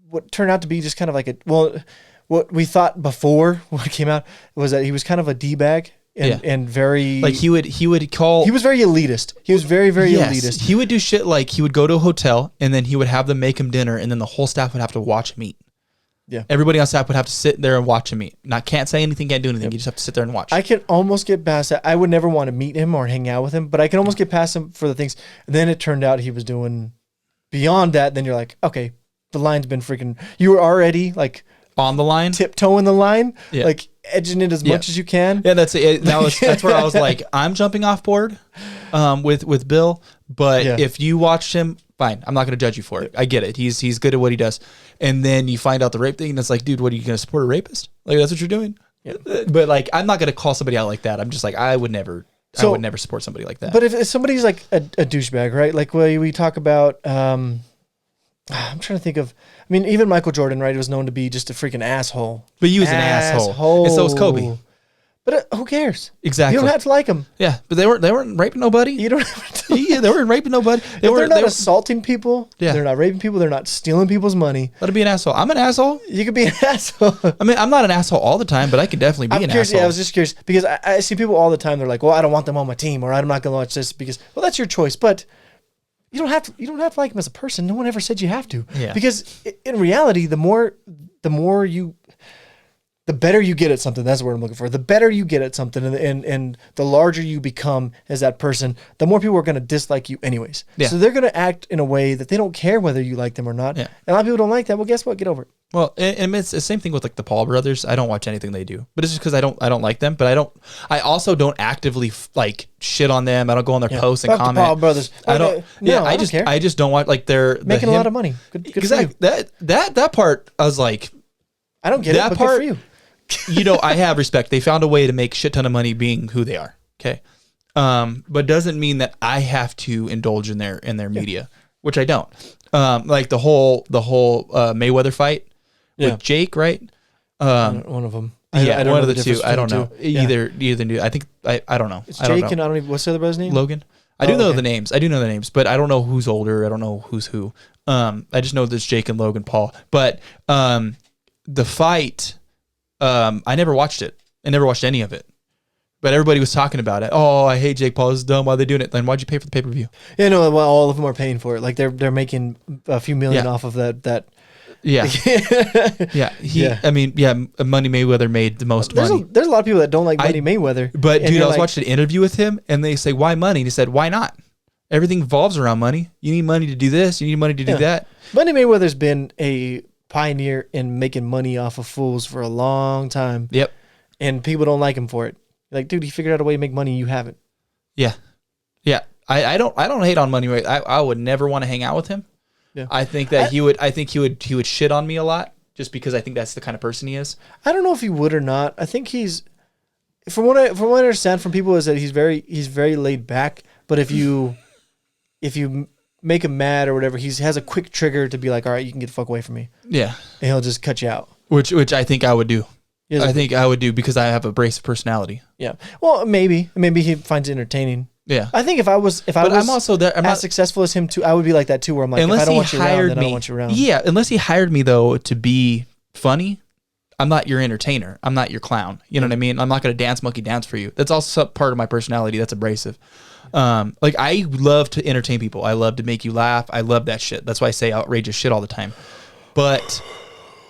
S1: what turned out to be just kind of like what we thought before what came out was that he was kind of a D-bag. And very
S2: like he would call.
S1: He was very elitist. He was very elitist.
S2: He would do shit like he would go to a hotel and then he would have them make him dinner and then the whole staff would have to watch him eat.
S1: Yeah,
S2: everybody on staff would have to sit there and watch him eat. Can't say anything, can't do anything. You just have to sit there and watch.
S1: I can almost get past that. I would never want to meet him or hang out with him, but I can almost get past him for the things. And then it turned out he was doing beyond that. Then you're like, okay, the line's been freaking. You were already like
S2: on the line,
S1: tiptoeing the line, like edging it as much as you can.
S2: Yeah, that's it. That's where I was like, I'm jumping off board, with Bill. But if you watched him, fine. I'm not going to judge you for it. I get it. He's good at what he does. And then you find out the rape thing, and it's like, dude, what are you going to support a rapist? Like that's what you're doing. Yeah. But like, I'm not going to call somebody out like that. I'm just like, I would never support somebody like that.
S1: But if somebody's like a douchebag, right? Like we talk about. I'm trying to think of. I mean, even Michael Jordan, right, was known to be just a freaking asshole.
S2: But he was an asshole. And so was Kobe.
S1: But who cares?
S2: Exactly.
S1: You don't have to like him.
S2: Yeah, but they weren't raping nobody.
S1: You don't have to.
S2: Yeah, they weren't raping nobody.
S1: They're not assaulting people.
S2: Yeah.
S1: They're not raping people. They're not stealing people's money.
S2: Let it be an asshole. I'm an asshole.
S1: You could be an asshole.
S2: I mean, I'm not an asshole all the time, but I could definitely be an asshole.
S1: Yeah, I was just curious because I see people all the time. They're like, well, I don't want them on my team, or I'm not going to watch this because, well, that's your choice. But you don't have to like him as a person. No one ever said you have to.
S2: Yeah.
S1: Because in reality, the better you get at something, that's the word I'm looking for. The better you get at something and the larger you become as that person, the more people are going to dislike you anyways.
S2: Yeah.
S1: So they're going to act in a way that they don't care whether you like them or not.
S2: Yeah.
S1: And a lot of people don't like that. Well, guess what? Get over it.
S2: Well, and it's the same thing with like the Paul brothers. I don't watch anything they do, but it's just because I don't like them. But I also don't actively like shit on them. I don't go on their posts and
S1: Fuck
S2: comment.
S1: The Paul brothers.
S2: I don't. I just
S1: care.
S2: I just don't want like they're
S1: making a lot of money. Good
S2: exactly.
S1: For you.
S2: That part I was like,
S1: I don't get
S2: that
S1: it. But
S2: part
S1: good for you.
S2: You know, I have respect. They found a way to make shit ton of money being who they are. Okay. But doesn't mean that I have to indulge in their media, which I don't. Like the whole Mayweather fight with Jake, right?
S1: One of them.
S2: I don't one of the two. I don't know. Either. I think I don't know.
S1: It's Jake and I don't even. What's the other brother's name?
S2: Logan. I do know the names. But I don't know who's older. I don't know who's who. I just know there's Jake and Logan Paul. But the fight, I never watched it. I never watched any of it. But everybody was talking about it. Oh, I hate Jake Paul. This is dumb. Why are they doing it? Then why'd you pay for the pay-per-view?
S1: Yeah, no, well, all of them are paying for it. Like they're making a few million off of that.
S2: Yeah. I mean, Money Mayweather made the most money.
S1: There's a lot of people that don't like Money Mayweather.
S2: But dude, I was watching an interview with him and they say, why money? And he said, why not? Everything revolves around money. You need money to do this. You need money to do that.
S1: Money Mayweather's been a pioneer in making money off of fools for a long time.
S2: Yep.
S1: And people don't like him for it. Like, dude, he figured out a way to make money. You haven't.
S2: Yeah. Yeah. I don't hate on Money Mayweather. I would never want to hang out with him. Yeah. I think that he would shit on me a lot just because I think that's the kind of person he is.
S1: I don't know if he would or not. I think he's, from what I understand from people, is that he's very laid back. But if you make him mad or whatever, he has a quick trigger to be like, all right, you can get the fuck away from me.
S2: Yeah.
S1: And he'll just cut you out.
S2: Which I think I would do. I think I would do because I have a abrasive personality.
S1: Yeah. Well, maybe he finds it entertaining.
S2: Yeah.
S1: I think if I was
S2: I'm also there, I'm
S1: as
S2: not
S1: successful as him too, I would be like that too, where I'm like, if I don't want you around, then I don't want you around.
S2: Yeah, unless he hired me though to be funny, I'm not your entertainer. I'm not your clown. You know what I mean? I'm not going to dance monkey dance for you. That's also part of my personality. That's abrasive. Like I love to entertain people. I love to make you laugh. I love that shit. That's why I say outrageous shit all the time. But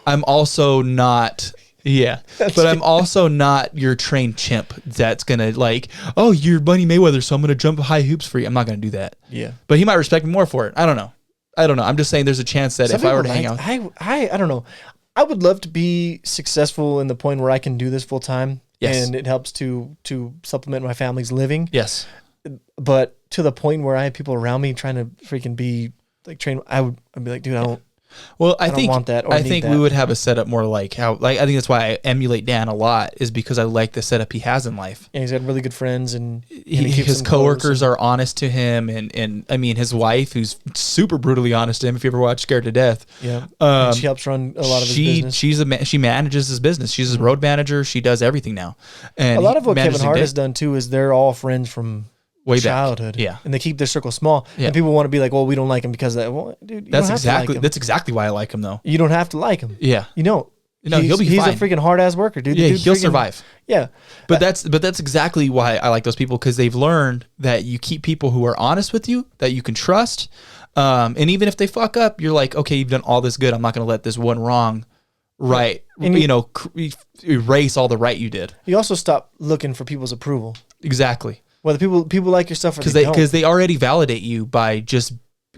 S2: I'm also not. Yeah, but I'm also not your trained chimp that's going to like, oh, you're Money Mayweather, so I'm going to jump high hoops for you. I'm not going to do that.
S1: Yeah.
S2: But he might respect me more for it. I don't know. I'm just saying there's a chance that if I were to hang out.
S1: I don't know. I would love to be successful in the point where I can do this full time. Yes. And it helps to supplement my family's living.
S2: Yes.
S1: But to the point where I have people around me trying to freaking be like trained, I'd be like, dude, I don't.
S2: Well, I think
S1: want that. Or
S2: I think we would have a setup more like how. Like I think that's why I emulate Dan a lot, is because I like the setup he has in life.
S1: Yeah, he's got really good friends, and
S2: his coworkers are honest to him, and I mean his wife, who's super brutally honest to him. If you ever watch Scared to Death,
S1: yeah, and she helps run a lot of his business.
S2: She manages his business. She's his road manager. She does everything now. And
S1: a lot of what Kevin Hart has done too is they're all friends from way childhood.
S2: Yeah.
S1: And they keep their circle small. Yeah. And people want to be like, well, we don't like him because of that. Well, dude,
S2: that's exactly why I like him though.
S1: You don't have to like him.
S2: Yeah.
S1: You know.
S2: No, he'll be fine.
S1: He's a freaking hard ass worker, dude.
S2: Yeah, he'll survive.
S1: Yeah.
S2: But that's exactly why I like those people, because they've learned that you keep people who are honest with you, that you can trust. And even if they fuck up, you're like, okay, you've done all this good. I'm not going to let this one wrong and erase all the right you did.
S1: You also stop looking for people's approval.
S2: Exactly.
S1: Whether people like your stuff or
S2: because they already validate you by just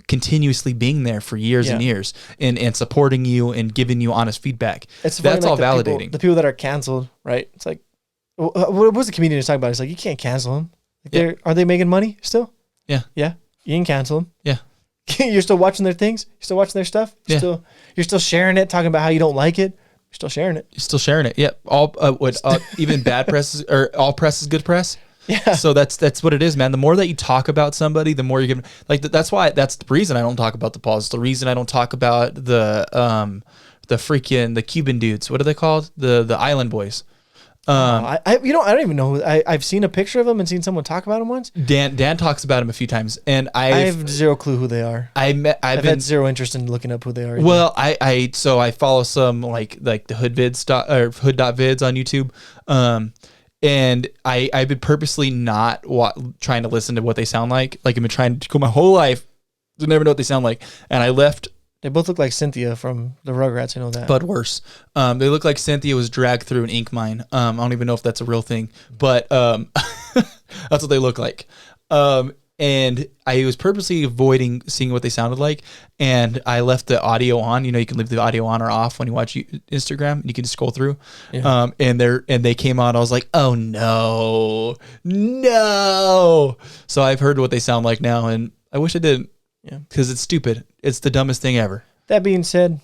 S2: continuously being there for years and years and supporting you and giving you honest feedback. That's all validating.
S1: The people that are canceled, right? It's like, what was the comedian talking about? It's like, you can't cancel them. Like are they making money still?
S2: Yeah.
S1: Yeah. You can cancel them.
S2: Yeah.
S1: You're still watching their things. You're still watching their stuff. You're still sharing it, talking about how you don't like it. You're still sharing it.
S2: You're still sharing it. Yep. Even bad press or all press is good press.
S1: Yeah.
S2: So that's what it is, man. The more that you talk about somebody, the more you're gonna that's the reason I don't talk about the Pauls. The reason I don't talk about the Cuban dudes. What are they called? The Island Boys.
S1: I don't even know. I've seen a picture of them and seen someone talk about them once.
S2: Dan talks about them a few times, and I
S1: have zero clue who they are. I've had zero interest in looking up who they are.
S2: Well, I follow some like the hood.vids on YouTube. And I've been purposely not trying to listen to what they sound like. Like I've been trying to go my whole life to never know what they sound like. And I left.
S1: They both look like Cynthia from the Rugrats. I know that.
S2: But worse. They look like Cynthia was dragged through an ink mine. I don't even know if that's a real thing, but that's what they look like. And I was purposely avoiding seeing what they sounded like, and I left the audio on. You know, you can leave the audio on or off when you watch Instagram. You can just scroll through. Yeah. And they came on. I was like, oh no. So I've heard what they sound like now, and I wish I didn't. Yeah, because it's stupid. It's the dumbest thing ever.
S1: That being said,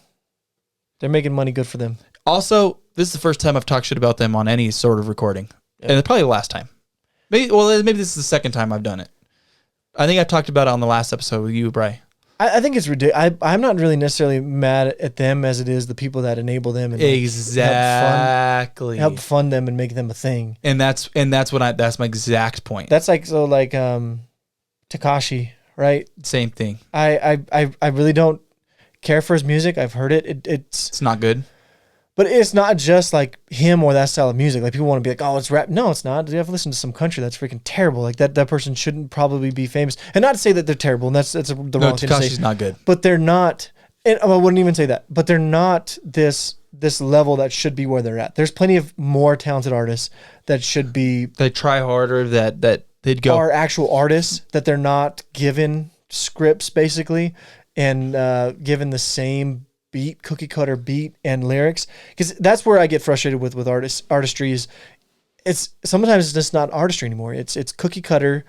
S1: they're making money. Good for them.
S2: Also, this is the first time I've talked shit about them on any sort of recording, and it's probably the last time. Maybe this is the second time I've done it. I think I talked about it on the last episode with you, Bri.
S1: I think it's ridiculous. I'm not really necessarily mad at them as it is the people that enable them and
S2: exactly
S1: help fund them and make them a thing.
S2: And that's my exact point.
S1: That's like Tekashi, right?
S2: Same thing.
S1: I really don't care for his music. I've heard it.
S2: It's not good.
S1: But it's not just like him or that style of music. Like people want to be like, oh, it's rap. No, it's not. You have to listen to some country that's freaking terrible. Like that person shouldn't probably be famous. And not to say that they're terrible, and that's the wrong thing to say.
S2: Tekashi's not good.
S1: But they're not. And I wouldn't even say that. But they're not this level that should be where they're at. There's plenty of more talented artists that should be.
S2: They try harder. That they'd go.
S1: Are actual artists that they're not given scripts basically, and given the same beat, cookie cutter beat and lyrics, because that's where I get frustrated with artistry. Is it's sometimes it's just not artistry anymore. It's cookie cutter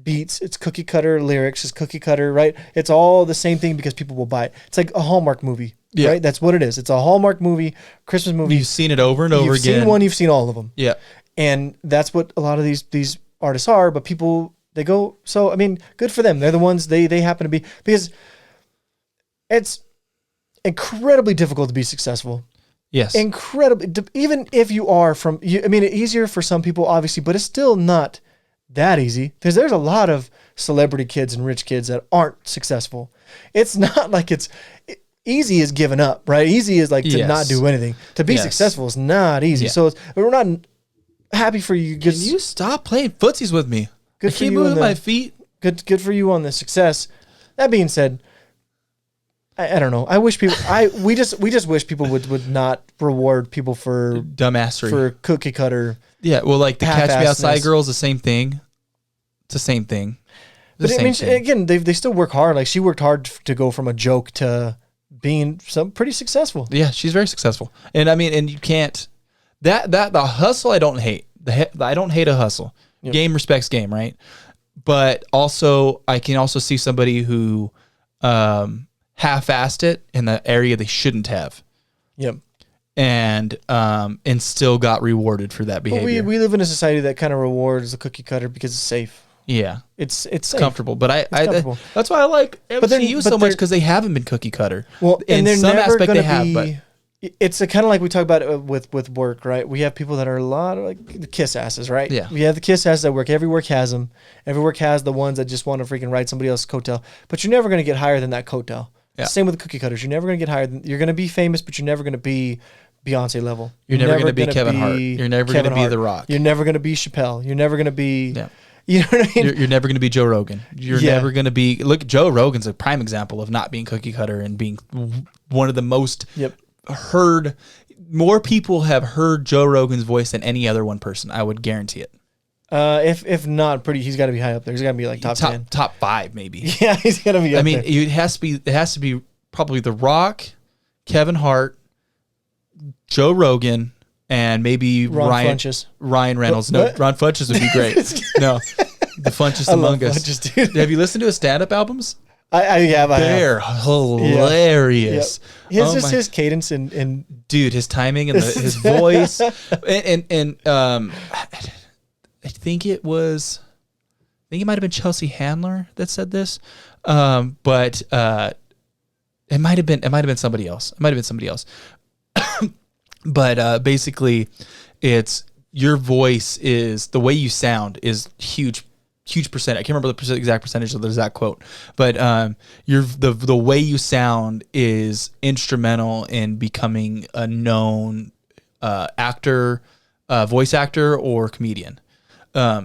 S1: beats, it's cookie cutter lyrics, it's cookie cutter, right? It's all the same thing because people will buy it. It's like a Hallmark movie, right? That's what it is. It's a Hallmark movie, Christmas movie.
S2: You've seen it over and over again.
S1: You've seen one, you've seen all of them.
S2: Yeah,
S1: and that's what a lot of these artists are. But people, they go, so I mean, good for them. They're the ones they happen to be, because it's incredibly difficult to be successful.
S2: Yes.
S1: Incredibly, even if you are from, I mean, easier for some people, obviously, but it's still not that easy, because there's a lot of celebrity kids and rich kids that aren't successful. It's not like easy is giving up, right? Easy is like to not do anything. To be successful is not easy.
S2: Yeah.
S1: So we're not happy for you.
S2: Can you stop playing footsies with me?
S1: Good
S2: I
S1: for
S2: keep
S1: you
S2: moving my feet.
S1: Good for you on the success. That being said, I don't know. I wish people. We just wish people would not reward people for
S2: dumbassery,
S1: for cookie cutter.
S2: Yeah, well, like the Catch Me Outside
S1: half-assedness.
S2: girls, the same thing. It's the same thing.
S1: But I mean, again, they still work hard. Like she worked hard to go from a joke to being some pretty successful.
S2: Yeah, she's very successful, and I mean, and you can't that the hustle. I don't hate. I don't hate a hustle.
S1: Yep.
S2: Game respects game, right? But also, I can also see somebody who half-assed it in the area they shouldn't have.
S1: Yep.
S2: And still got rewarded for that behavior.
S1: But we live in a society that kind of rewards the cookie cutter because it's safe.
S2: Yeah,
S1: it's safe.
S2: Comfortable. But I
S1: comfortable.
S2: That's why I like MCU so much, because they haven't been cookie cutter.
S1: Well,
S2: in
S1: and they're
S2: some
S1: never
S2: aspect
S1: gonna
S2: they have,
S1: be,
S2: but
S1: it's kind of like we talk about with work, right? We have people that are a lot of like the kiss asses, right?
S2: Yeah.
S1: We have the kiss asses at work. Every work has them. Every work has the ones that just want to freaking ride somebody else's coattail. But you're never going to get higher than that coattail.
S2: Yeah.
S1: Same with the cookie cutters. You're never going to get higher. You're going to be famous, but you're never going to be Beyonce level.
S2: You're never going to be Kevin Hart. You're never going to be The Rock.
S1: You're never going to be Chappelle. You're never going to be.
S2: Yeah.
S1: You know what I mean?
S2: You're never going to be Joe Rogan. You're never going to be. Look, Joe Rogan's a prime example of not being cookie cutter and being one of the most heard. More people have heard Joe Rogan's voice than any other one person. I would guarantee it.
S1: If not, he's got to be high up there. He's got to be like top 10,
S2: top 5, maybe.
S1: Yeah, he's got to be.
S2: I mean, it has to be probably The Rock, Kevin Hart, Joe Rogan, and maybe Ryan Reynolds. No, Ron Funches would be great. No, the Funches Among Us.
S1: Funches, dude.
S2: Have you listened to his stand-up albums?
S1: I have.
S2: They're hilarious.
S1: Yeah. His cadence and
S2: dude, his timing and his voice, and I think it might have been Chelsea Handler that said this, but it might have been somebody else. But basically, it's your voice is the way you sound is huge percent. I can't remember the exact percentage of the exact quote, but the way you sound is instrumental in becoming a known actor, voice actor, or comedian.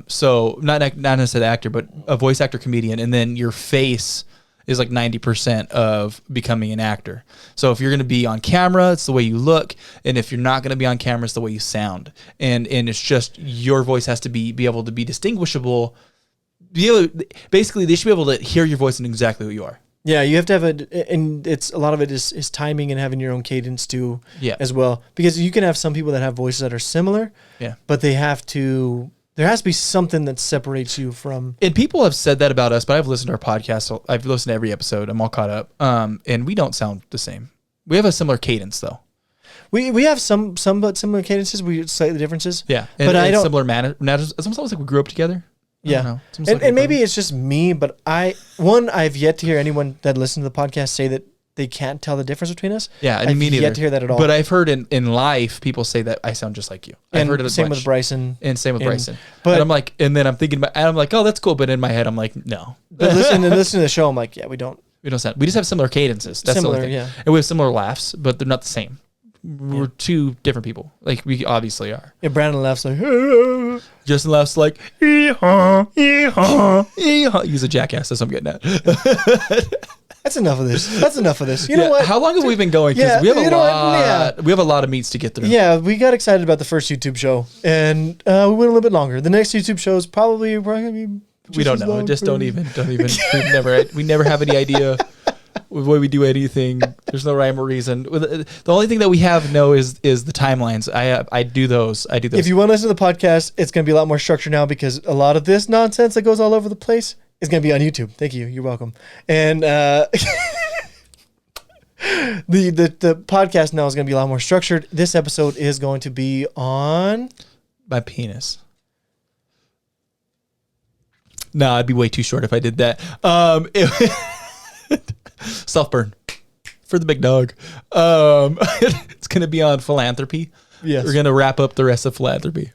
S2: So not necessarily actor, but a voice actor, comedian, and then your face is like 90% of becoming an actor. So if you're going to be on camera, it's the way you look, and if you're not going to be on camera, it's the way you sound. And it's just your voice has to be able to be distinguishable. Basically, they should be able to hear your voice and exactly who you are.
S1: Yeah, you have to have and it's a lot of it is timing and having your own cadence too, as well. Because you can have some people that have voices that are similar, but there has to be something that separates you from.
S2: And people have said that about us, but I've listened to our podcast. So I've listened to every episode. I'm all caught up. And we don't sound the same. We have a similar cadence though.
S1: We have some but similar cadences. We slightly differences.
S2: Yeah,
S1: but I don't
S2: similar manners. It's almost like we grew up together.
S1: Yeah, and maybe it's just me, but I've yet to hear anyone that listens to the podcast say that they can't tell the difference between us.
S2: Yeah, I
S1: I've
S2: mean,
S1: yet to hear that at all.
S2: But I've heard in life people say that I sound just like you. I've
S1: And
S2: heard it
S1: same
S2: much.
S1: with Bryson.
S2: And same with Bryson.
S1: But
S2: and I'm like, and then I'm thinking about, and I'm like, oh, that's cool. But in my head, I'm like, no,
S1: but listening to the show, I'm like, yeah, we don't.
S2: we don't sound. We just have similar cadences. That's
S1: Similar,
S2: the only thing.
S1: yeah.
S2: And we have similar laughs, but they're not the same. We're two different people. Like we obviously are.
S1: Yeah, Brandon laughs like,
S2: Justin laughs like, ee-haw, ee-haw, ee-haw. He's a jackass. That's what I'm getting at.
S1: that's enough of this. That's enough of this. You know what?
S2: How long have we been going? Because
S1: Yeah,
S2: we have a
S1: you know what?
S2: lot.
S1: Yeah.
S2: We have a lot of meats to get through.
S1: Yeah, we got excited about the first YouTube show, and we went a little bit longer. The next YouTube show is probably going to be.
S2: We don't know. Just don't even. We never have any idea with why we do anything. There's no rhyme or reason. The only thing that we know is the timelines. I do those.
S1: If you want to listen to the podcast, it's going to be a lot more structured now because a lot of this nonsense that goes all over the place is going to be on YouTube. Thank you. You're welcome. And the podcast now is going to be a lot more structured. This episode is going to be on
S2: my penis. No, I'd be way too short if I did that. Self burn for the big dog. It's gonna be on philanthropy.
S1: Yes.
S2: We're gonna wrap up the rest of philanthropy.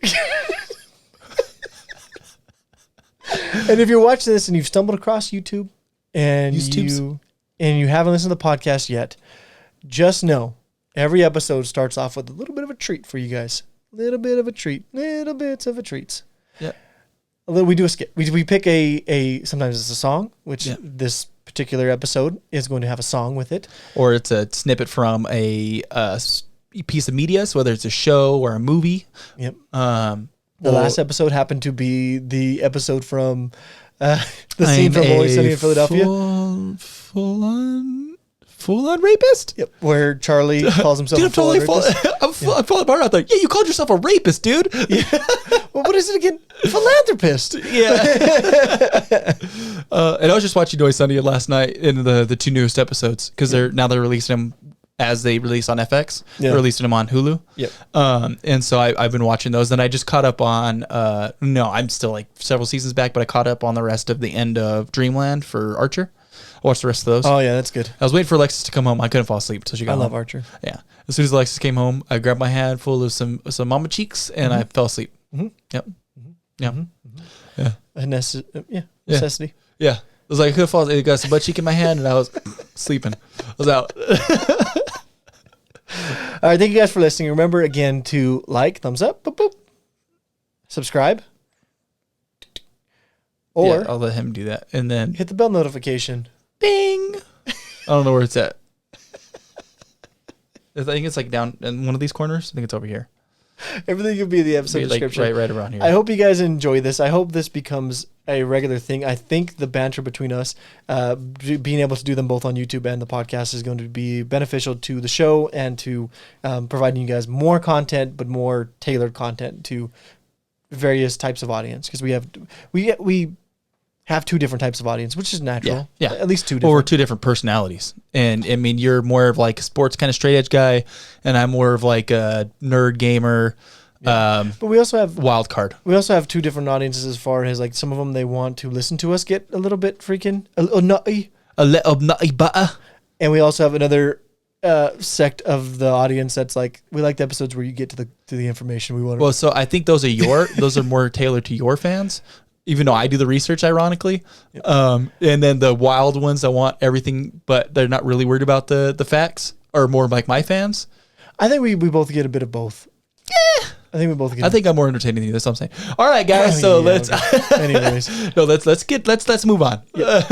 S1: And if you're watching this and you've stumbled across YouTube and you haven't listened to the podcast yet, just know every episode starts off with a little bit of a treat for you guys. Little bits of a treats.
S2: Yeah.
S1: We do a skit. We pick a sometimes it's a song, which this particular episode is going to have a song with it,
S2: or it's a snippet from a piece of media, so whether it's a show or a movie.
S1: Yep. The last episode happened to be the episode from the scene from Always Sunny in Philadelphia.
S2: Full on rapist?
S1: Yep. Where Charlie calls himself
S2: dude,
S1: a full-on rapist.
S2: I'm falling apart out there. Yeah, you called yourself a rapist, dude.
S1: Yeah. Well, what is it again? Philanthropist.
S2: Yeah. And I was just watching Always Sunny last night in the two newest episodes because they're releasing them as they release on FX.
S1: Yeah.
S2: They're releasing them on Hulu.
S1: Yep.
S2: And so I've been watching those. Then I just caught up on. No, I'm still like several seasons back, but I caught up on the rest of the end of Dreamland for Archer. I watched the rest of those.
S1: Oh yeah, that's good.
S2: I was waiting for Alexis to come home. I couldn't fall asleep until she got home.
S1: I love Archer.
S2: Yeah. As soon as Alexis came home, I grabbed my handful of some mama cheeks and I fell asleep.
S1: Mm-hmm.
S2: Yep.
S1: Mm-hmm.
S2: Yeah.
S1: Mm-hmm.
S2: Yeah.
S1: Necessity.
S2: Yeah. It was like I could have fallen. I got some butt cheek in my hand and I was sleeping. I was out.
S1: All right, thank you guys for listening. Remember again to like, thumbs up, boop, boop, subscribe, or
S2: I'll let him do that. And then
S1: hit the bell notification.
S2: bing. I don't know where it's at. I think it's like down in one of these corners. I think it's over here.
S1: Everything will be in the episode
S2: Like
S1: description.
S2: right around here.
S1: I hope you guys enjoy this. I hope this becomes a regular thing. I think the banter between us, being able to do them both on YouTube and the podcast, is going to be beneficial to the show and to providing you guys more content, but more tailored content to various types of audience. Because we have two different types of audience, which is natural.
S2: Yeah.
S1: At least two
S2: Well,
S1: different.
S2: we're two different personalities. And I mean, you're more of like a sports kind of straight edge guy, and I'm more of like a nerd gamer,
S1: but we also have
S2: wild card.
S1: We also have two different audiences as far as like some of them, they want to listen to us get a little bit freaking a little nutty.
S2: A little nutty butter.
S1: And we also have another sect of the audience that's like, we like the episodes where you get to the information we want.
S2: Well, so I think those are more tailored to your fans. Even though I do the research, ironically.
S1: Yep.
S2: And then the wild ones, I want everything, but they're not really worried about the facts, or more like my fans.
S1: I think we both get a bit of both.
S2: Yeah.
S1: I think we both get.
S2: I think I'm more entertaining than you. That's what I'm saying. All right, guys. So let's.
S1: Okay. Anyways,
S2: no, let's move on.
S1: Yep.